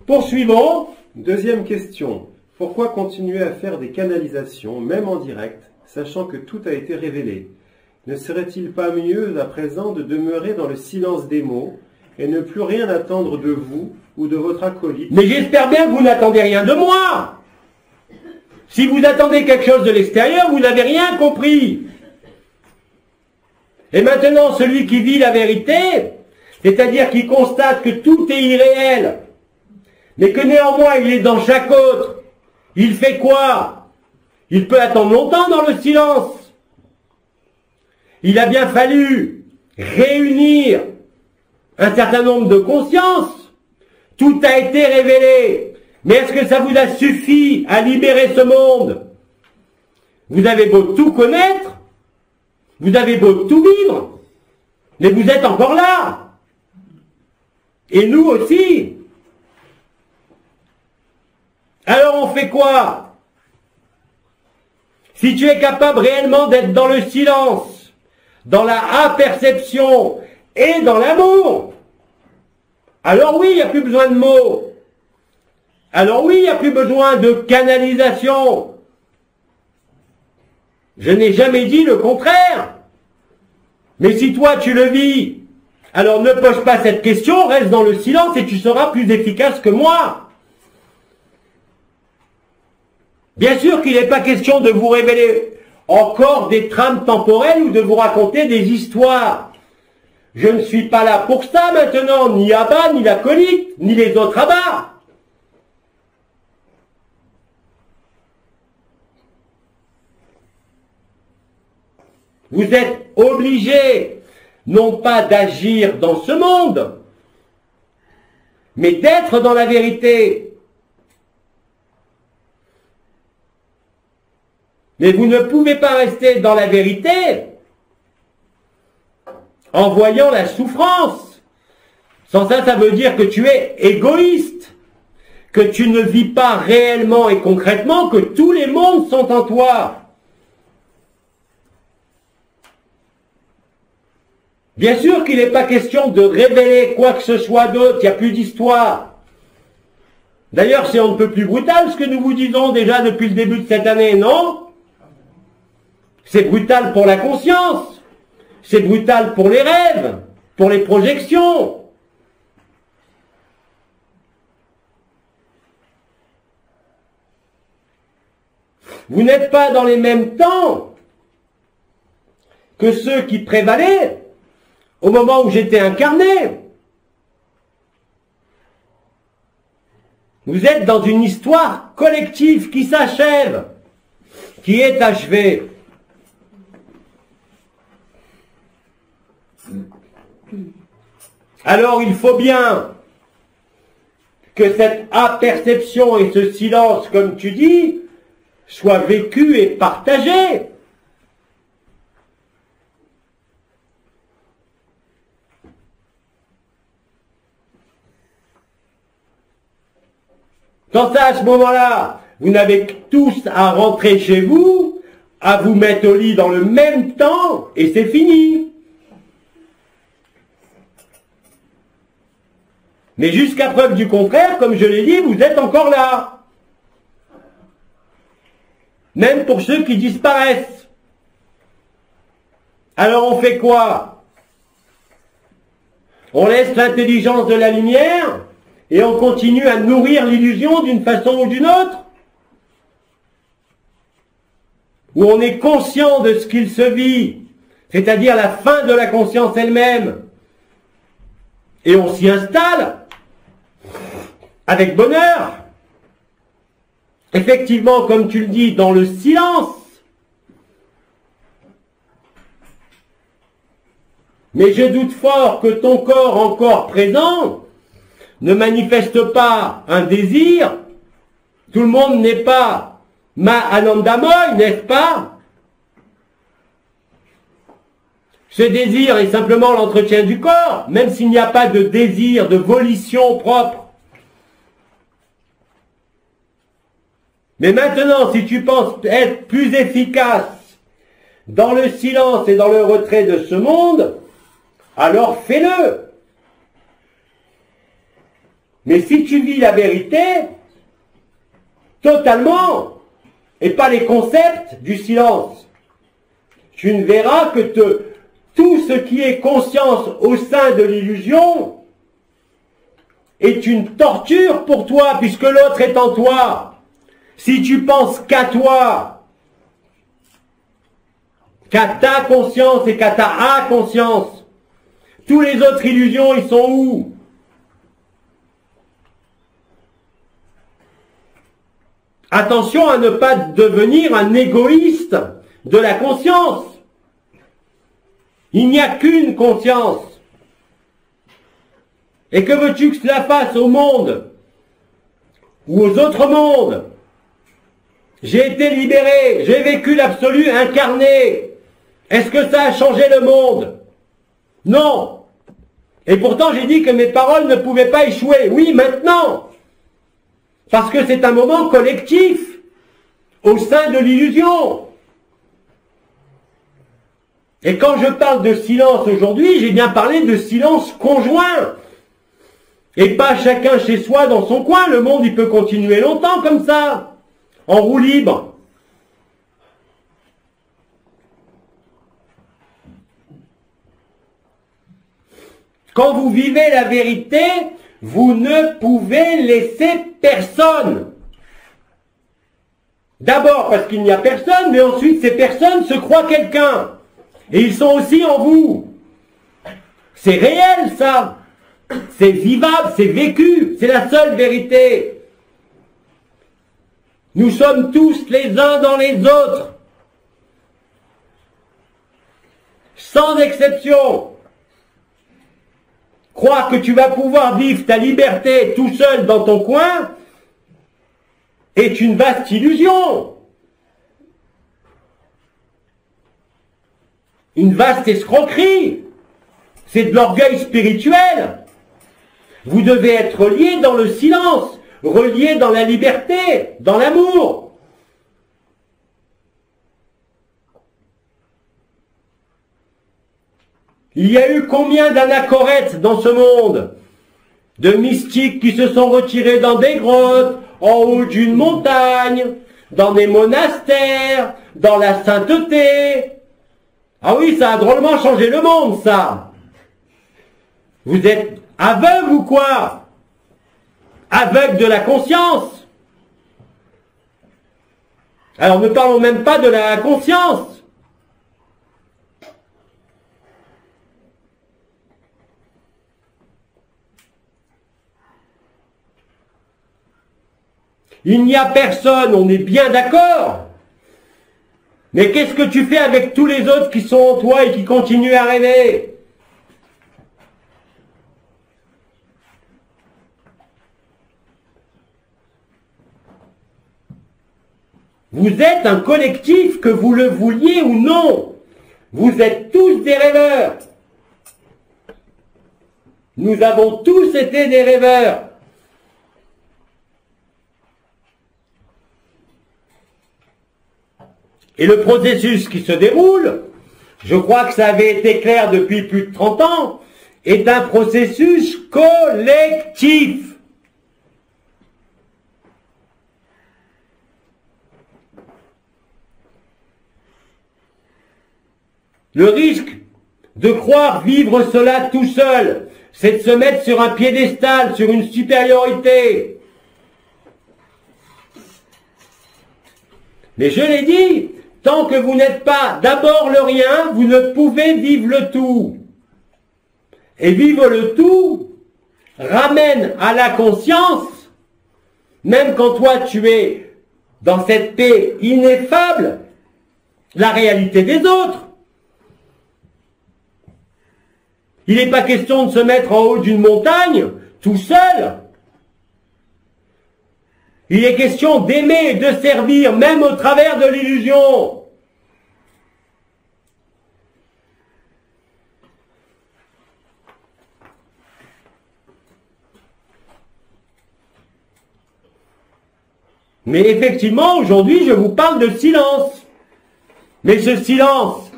Poursuivons. Deuxième question. Pourquoi continuer à faire des canalisations, même en direct, sachant que tout a été révélé? Ne serait-il pas mieux à présent de demeurer dans le silence des mots et ne plus rien attendre de vous ou de votre acolyte? Mais j'espère bien que vous n'attendez rien de moi. Si vous attendez quelque chose de l'extérieur, vous n'avez rien compris. Et maintenant, celui qui vit la vérité, c'est-à-dire qui constate que tout est irréel, mais que néanmoins il est dans chaque autre, il fait quoi? Il peut attendre longtemps dans le silence. Il a bien fallu réunir un certain nombre de consciences. Tout a été révélé. Mais est-ce que ça vous a suffi à libérer ce monde? Vous avez beau tout connaître, vous avez beau tout vivre, mais vous êtes encore là. Et nous aussi. Alors on fait quoi? Si tu es capable réellement d'être dans le silence, dans la aperception et dans l'amour, alors oui, il n'y a plus besoin de mots. Alors oui, il n'y a plus besoin de canalisation. Je n'ai jamais dit le contraire. Mais si toi tu le vis, alors ne pose pas cette question, reste dans le silence et tu seras plus efficace que moi. Bien sûr qu'il n'est pas question de vous révéler encore des trames temporelles ou de vous raconter des histoires. Je ne suis pas là pour ça maintenant, ni Abba, ni l'acolyte, ni les autres Abba. Vous êtes obligés, non pas d'agir dans ce monde, mais d'être dans la vérité. Mais vous ne pouvez pas rester dans la vérité en voyant la souffrance. Sans ça, ça veut dire que tu es égoïste, que tu ne vis pas réellement et concrètement, que tous les mondes sont en toi. Bien sûr qu'il n'est pas question de révéler quoi que ce soit d'autre, il n'y a plus d'histoire. D'ailleurs, c'est un peu plus brutal ce que nous vous disons déjà depuis le début de cette année, non? C'est brutal pour la conscience, c'est brutal pour les rêves, pour les projections. Vous n'êtes pas dans les mêmes temps que ceux qui prévalaient au moment où j'étais incarné. Vous êtes dans une histoire collective qui s'achève, qui est achevée. Alors il faut bien que cette aperception et ce silence, comme tu dis, soient vécus et partagés. Quand ça, à ce moment-là, vous n'avez tous à rentrer chez vous, à vous mettre au lit dans le même temps, et c'est fini. Mais jusqu'à preuve du contraire, comme je l'ai dit, vous êtes encore là. Même pour ceux qui disparaissent. Alors on fait quoi? On laisse l'intelligence de la lumière et on continue à nourrir l'illusion d'une façon ou d'une autre? Où on est conscient de ce qu'il se vit, c'est-à-dire la fin de la conscience elle-même, et on s'y installe avec bonheur. Effectivement, comme tu le dis, dans le silence. Mais je doute fort que ton corps encore présent ne manifeste pas un désir. Tout le monde n'est pas Mahanandamoy, n'est-ce pas? Ce désir est simplement l'entretien du corps, même s'il n'y a pas de désir, de volition propre. Mais maintenant, si tu penses être plus efficace dans le silence et dans le retrait de ce monde, alors fais-le. Mais si tu vis la vérité, totalement, et pas les concepts du silence, tu ne verras que tout ce qui est conscience au sein de l'illusion est une torture pour toi, puisque l'autre est en toi. Si tu penses qu'à toi, qu'à ta conscience et qu'à ta inconscience, tous les autres illusions, ils sont où? Attention à ne pas devenir un égoïste de la conscience. Il n'y a qu'une conscience. Et que veux-tu que cela fasse au monde ou aux autres mondes? J'ai été libéré, j'ai vécu l'absolu incarné. Est-ce que ça a changé le monde? Non. Et pourtant j'ai dit que mes paroles ne pouvaient pas échouer. Oui, maintenant. Parce que c'est un moment collectif au sein de l'illusion. Et quand je parle de silence aujourd'hui, j'ai bien parlé de silence conjoint. Et pas chacun chez soi dans son coin. Le monde, il peut continuer longtemps comme ça. En roue libre. Quand vous vivez la vérité, vous ne pouvez laisser personne. D'abord parce qu'il n'y a personne, mais ensuite ces personnes se croient quelqu'un. Et ils sont aussi en vous. C'est réel ça. C'est vivable, c'est vécu. C'est la seule vérité. Nous sommes tous les uns dans les autres. Sans exception. Croire que tu vas pouvoir vivre ta liberté tout seul dans ton coin est une vaste illusion. Une vaste escroquerie. C'est de l'orgueil spirituel. Vous devez être liés dans le silence. Relié dans la liberté, dans l'amour. Il y a eu combien d'anachorètes dans ce monde? De mystiques qui se sont retirés dans des grottes, en haut d'une montagne, dans des monastères, dans la sainteté. Ah oui, ça a drôlement changé le monde, ça. Vous êtes aveugles ou quoi? Aveugle de la conscience. Alors ne parlons même pas de la conscience. Il n'y a personne, on est bien d'accord. Mais qu'est-ce que tu fais avec tous les autres qui sont en toi et qui continuent à rêver? Vous êtes un collectif, que vous le vouliez ou non. Vous êtes tous des rêveurs. Nous avons tous été des rêveurs. Et le processus qui se déroule, je crois que ça avait été clair depuis plus de 30 ans, est un processus collectif. Le risque de croire vivre cela tout seul, c'est de se mettre sur un piédestal, sur une supériorité. Mais je l'ai dit, tant que vous n'êtes pas d'abord le rien, vous ne pouvez vivre le tout. Et vivre le tout ramène à la conscience, même quand toi tu es dans cette paix ineffable, la réalité des autres. Il n'est pas question de se mettre en haut d'une montagne, tout seul. Il est question d'aimer et de servir, même au travers de l'illusion. Mais effectivement, aujourd'hui, je vous parle de silence. Mais ce silence,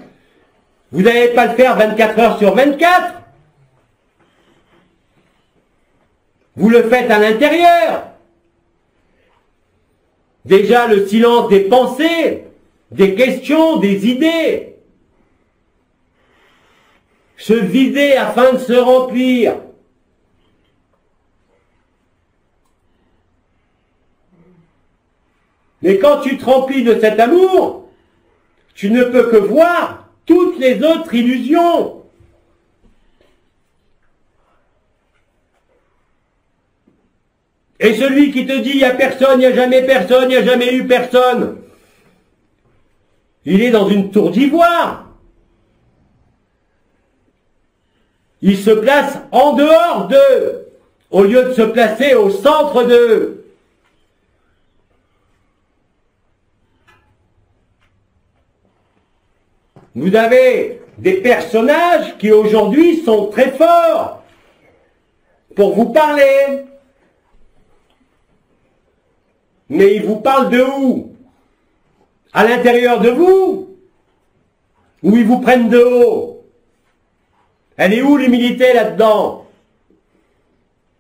vous n'allez pas le faire 24 heures sur 24. Vous le faites à l'intérieur. Déjà le silence des pensées, des questions, des idées. Se vider afin de se remplir. Mais quand tu te remplis de cet amour, tu ne peux que voir toutes les autres illusions. Et celui qui te dit, il n'y a personne, il n'y a jamais personne, il n'y a jamais eu personne, il est dans une tour d'ivoire. Il se place en dehors d'eux, au lieu de se placer au centre d'eux. Vous avez des personnages qui aujourd'hui sont très forts pour vous parler. Mais ils vous parlent de où? À l'intérieur de vous? Ou ils vous prennent de haut? Elle est où l'humilité là-dedans?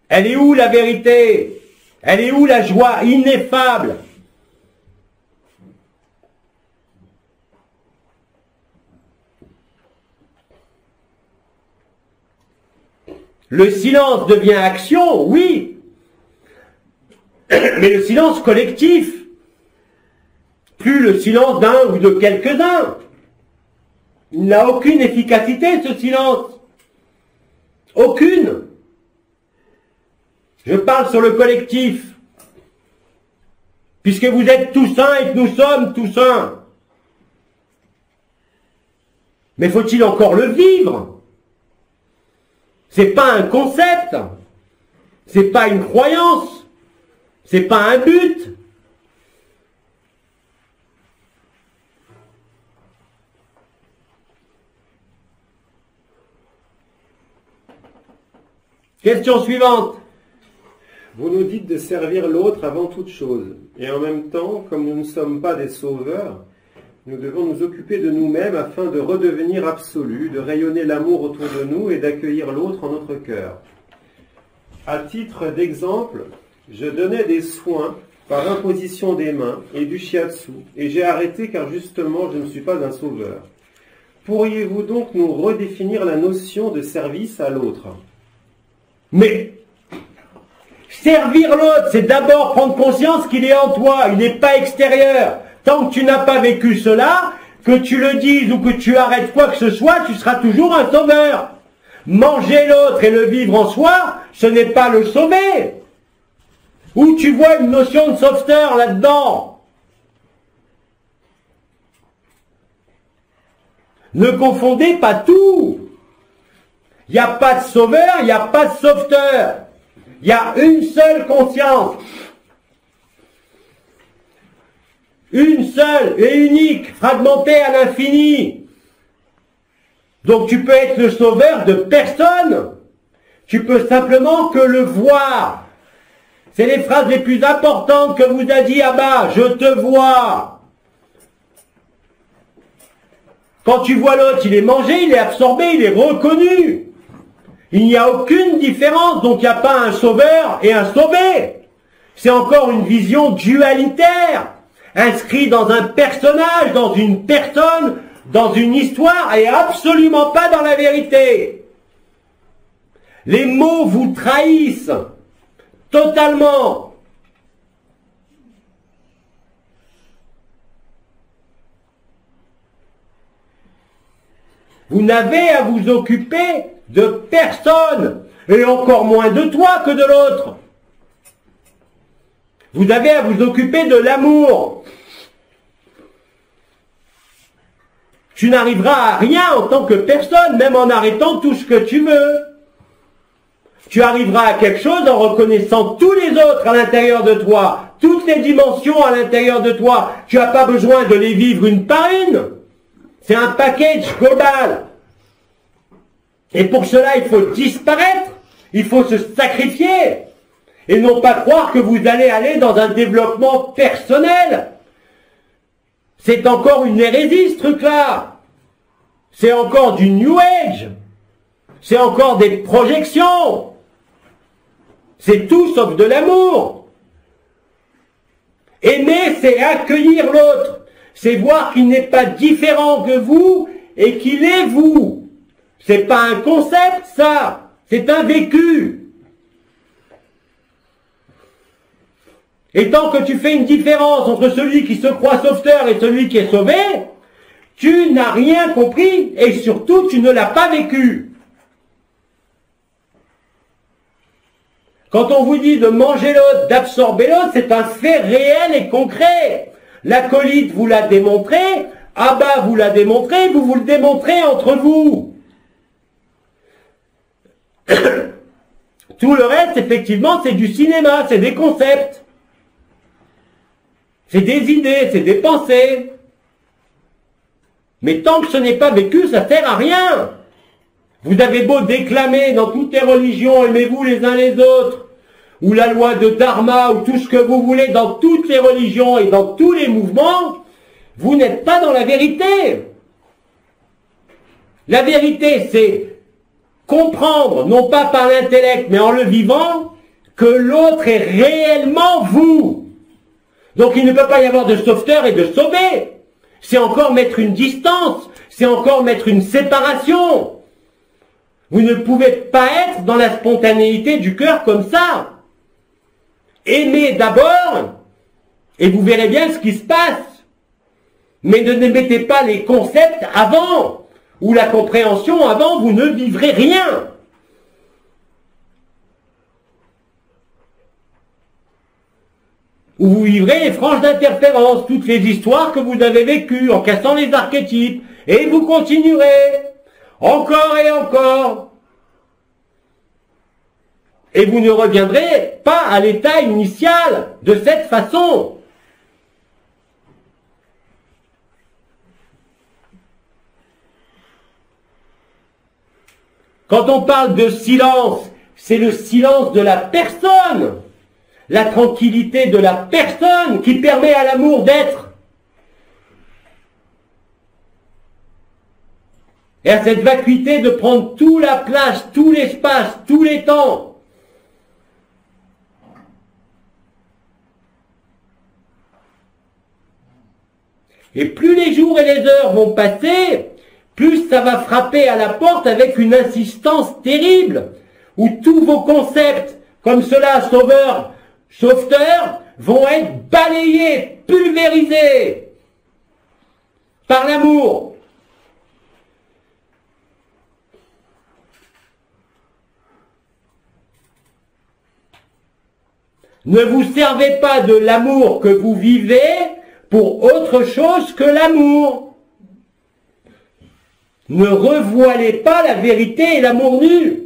Elle est où la vérité? Elle est où la joie ineffable? Le silence devient action, oui. Mais le silence collectif, plus le silence d'un ou de quelques-uns. Il n'a aucune efficacité, ce silence. Aucune. Je parle sur le collectif. Puisque vous êtes tous uns et que nous sommes tous uns. Mais faut-il encore le vivre? C'est pas un concept. C'est pas une croyance. C'est pas un but. Question suivante. Vous nous dites de servir l'autre avant toute chose. Et en même temps, comme nous ne sommes pas des sauveurs, nous devons nous occuper de nous-mêmes afin de redevenir absolus, de rayonner l'amour autour de nous et d'accueillir l'autre en notre cœur. À titre d'exemple, je donnais des soins par imposition des mains et du shiatsu, et j'ai arrêté car justement je ne suis pas un sauveur. Pourriez-vous donc nous redéfinir la notion de service à l'autre? Mais servir l'autre, c'est d'abord prendre conscience qu'il est en toi, il n'est pas extérieur. Tant que tu n'as pas vécu cela, que tu le dises ou que tu arrêtes quoi que ce soit, tu seras toujours un sauveur. Manger l'autre et le vivre en soi, ce n'est pas le sauver. Où tu vois une notion de sauveteur là-dedans? Ne confondez pas tout. Il n'y a pas de sauveur, il n'y a pas de sauveteur. Il y a une seule conscience. Une seule et unique, fragmentée à l'infini. Donc tu peux être le sauveur de personne. Tu peux simplement que le voir. C'est les phrases les plus importantes que vous a dit Abba, je te vois. Quand tu vois l'autre, il est mangé, il est absorbé, il est reconnu. Il n'y a aucune différence, donc il n'y a pas un sauveur et un sauvé. C'est encore une vision dualitaire, inscrite dans un personnage, dans une personne, dans une histoire, et absolument pas dans la vérité. Les mots vous trahissent totalement. Vous n'avez à vous occuper de personne, et encore moins de toi que de l'autre. Vous avez à vous occuper de l'amour. Tu n'arriveras à rien en tant que personne, même en arrêtant tout ce que tu veux. Tu arriveras à quelque chose en reconnaissant tous les autres à l'intérieur de toi, toutes les dimensions à l'intérieur de toi. Tu n'as pas besoin de les vivre une par une. C'est un package global. Et pour cela, il faut disparaître. Il faut se sacrifier. Et non pas croire que vous allez aller dans un développement personnel. C'est encore une hérésie, ce truc-là. C'est encore du New Age. C'est encore des projections. C'est tout sauf de l'amour. Aimer, c'est accueillir l'autre. C'est voir qu'il n'est pas différent que vous et qu'il est vous. C'est pas un concept, ça. C'est un vécu. Et tant que tu fais une différence entre celui qui se croit sauveteur et celui qui est sauvé, tu n'as rien compris et surtout tu ne l'as pas vécu. Quand on vous dit de manger l'autre, d'absorber l'autre, c'est un fait réel et concret. L'acolyte vous l'a démontré, Abba vous l'a démontré, vous le démontrez entre vous. Tout le reste, effectivement, c'est du cinéma, c'est des concepts. C'est des idées, c'est des pensées. Mais tant que ce n'est pas vécu, ça sert à rien. Vous avez beau déclamer dans toutes les religions, aimez-vous les uns les autres, ou la loi de Dharma, ou tout ce que vous voulez dans toutes les religions et dans tous les mouvements, vous n'êtes pas dans la vérité. La vérité, c'est comprendre, non pas par l'intellect, mais en le vivant, que l'autre est réellement vous. Donc il ne peut pas y avoir de sauveteur et de sauvé. C'est encore mettre une distance, c'est encore mettre une séparation. Vous ne pouvez pas être dans la spontanéité du cœur comme ça. Aimez d'abord, et vous verrez bien ce qui se passe. Mais ne mettez pas les concepts avant, ou la compréhension avant, vous ne vivrez rien. Où vous vivrez les franges d'interférence, toutes les histoires que vous avez vécues en cassant les archétypes, et vous continuerez, encore et encore. Et vous ne reviendrez pas à l'état initial de cette façon. Quand on parle de silence, c'est le silence de la personne. La tranquillité de la personne qui permet à l'amour d'être. Et à cette vacuité de prendre toute la place, tout l'espace, tous les temps. Et plus les jours et les heures vont passer, plus ça va frapper à la porte avec une insistance terrible, où tous vos concepts, comme cela, sauveur, sauveteurs, vont être balayés, pulvérisés par l'amour. Ne vous servez pas de l'amour que vous vivez pour autre chose que l'amour. Ne revoilez pas la vérité et l'amour nu.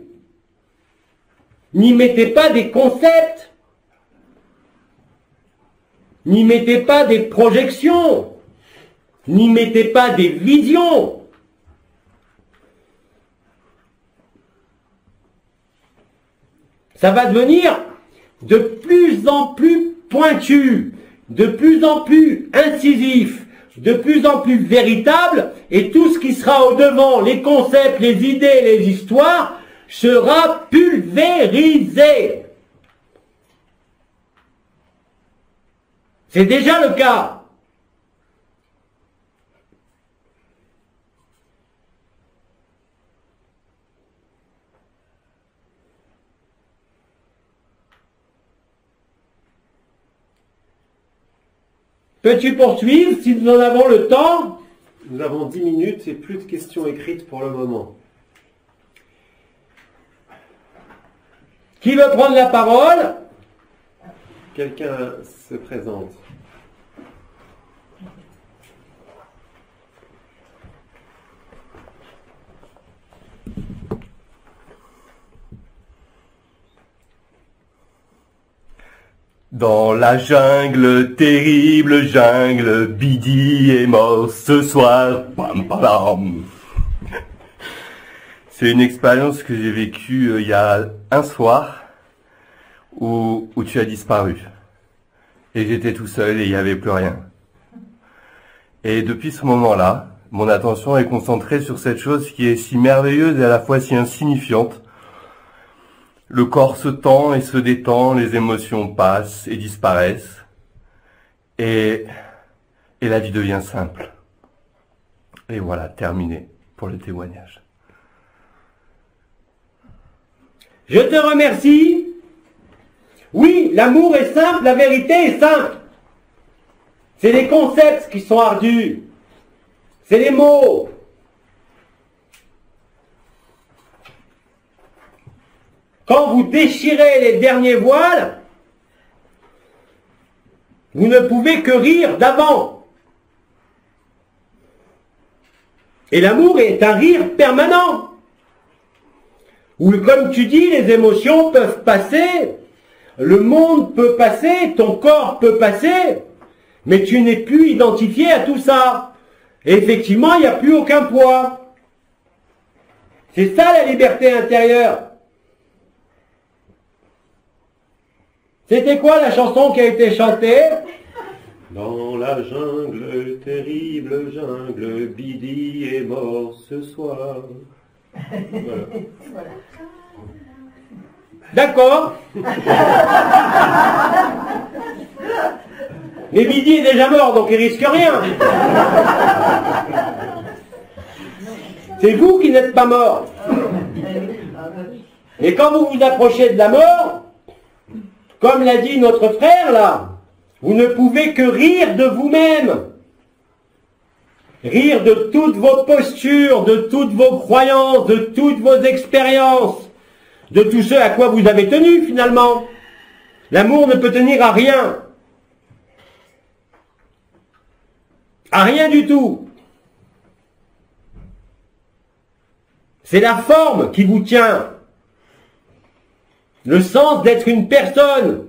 N'y mettez pas des concepts. N'y mettez pas des projections. N'y mettez pas des visions. Ça va devenir de plus en plus pointu, de plus en plus incisif, de plus en plus véritable, et tout ce qui sera au devant, les concepts, les idées, les histoires, sera pulvérisé. C'est déjà le cas. Peux-tu poursuivre si nous en avons le temps? Nous avons 10 minutes et plus de questions écrites pour le moment. Qui veut prendre la parole? Quelqu'un se présente. Dans la jungle, terrible jungle, Bidi est mort ce soir. Pam, pam. C'est une expérience que j'ai vécue il y a un soir où tu as disparu. Et j'étais tout seul et il n'y avait plus rien. Et depuis ce moment-là, mon attention est concentrée sur cette chose qui est si merveilleuse et à la fois si insignifiante. Le corps se tend et se détend, les émotions passent et disparaissent, et la vie devient simple. Et voilà, terminé pour le témoignage. Je te remercie. Oui, l'amour est simple, la vérité est simple. C'est les concepts qui sont ardus. C'est les mots. Quand vous déchirez les derniers voiles, vous ne pouvez que rire d'avant. Et l'amour est un rire permanent. Où, comme tu dis, les émotions peuvent passer, le monde peut passer, ton corps peut passer, mais tu n'es plus identifié à tout ça. Et effectivement, il n'y a plus aucun poids. C'est ça la liberté intérieure. C'était quoi la chanson qui a été chantée? Dans la jungle, terrible jungle, Bidi est mort ce soir. Voilà. D'accord. Mais Bidi est déjà mort, donc il risque rien. C'est vous qui n'êtes pas mort. Et quand vous vous approchez de la mort, comme l'a dit notre frère là, vous ne pouvez que rire de vous-même. Rire de toutes vos postures, de toutes vos croyances, de toutes vos expériences, de tout ce à quoi vous avez tenu finalement. L'amour ne peut tenir à rien. À rien du tout. C'est la forme qui vous tient. Le sens d'être une personne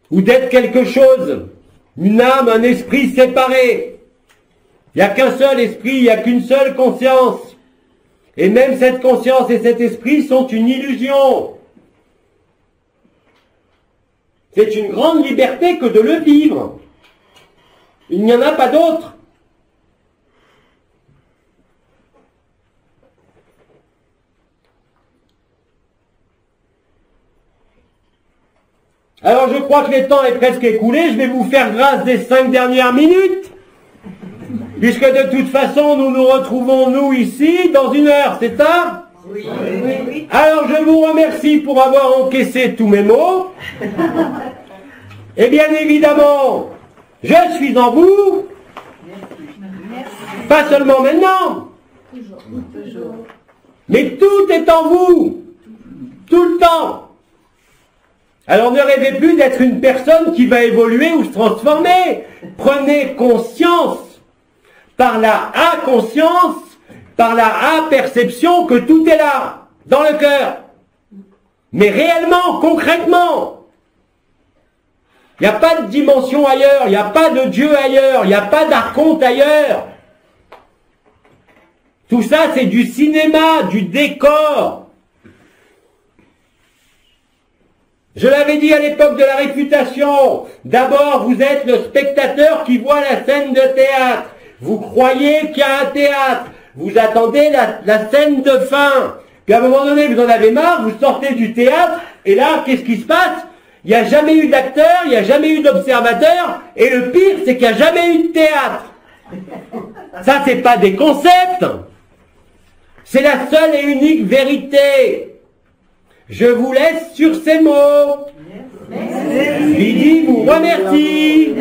ou d'être quelque chose, une âme, un esprit séparé. Il n'y a qu'un seul esprit, il n'y a qu'une seule conscience. Et même cette conscience et cet esprit sont une illusion. C'est une grande liberté que de le vivre. Il n'y en a pas d'autre. Alors je crois que le temps est presque écoulé, je vais vous faire grâce des 5 dernières minutes, puisque de toute façon nous nous retrouvons nous ici dans 1 heure, c'est ça? Oui. Alors je vous remercie pour avoir encaissé tous mes mots. Et bien évidemment, je suis en vous, pas seulement maintenant, mais tout est en vous, tout le temps. Alors ne rêvez plus d'être une personne qui va évoluer ou se transformer. Prenez conscience, par la inconscience, par la aperception que tout est là, dans le cœur. Mais réellement, concrètement. Il n'y a pas de dimension ailleurs, il n'y a pas de Dieu ailleurs, il n'y a pas d'archonte ailleurs. Tout ça, c'est du cinéma, du décor. Je l'avais dit à l'époque de la réfutation, d'abord vous êtes le spectateur qui voit la scène de théâtre. Vous croyez qu'il y a un théâtre, vous attendez la scène de fin. Puis à un moment donné, vous en avez marre, vous sortez du théâtre, et là, qu'est-ce qui se passe? Il n'y a jamais eu d'acteur, il n'y a jamais eu d'observateur, et le pire, c'est qu'il n'y a jamais eu de théâtre. Ça, c'est pas des concepts. C'est la seule et unique vérité. Je vous laisse sur ces mots. Lydie vous remercie.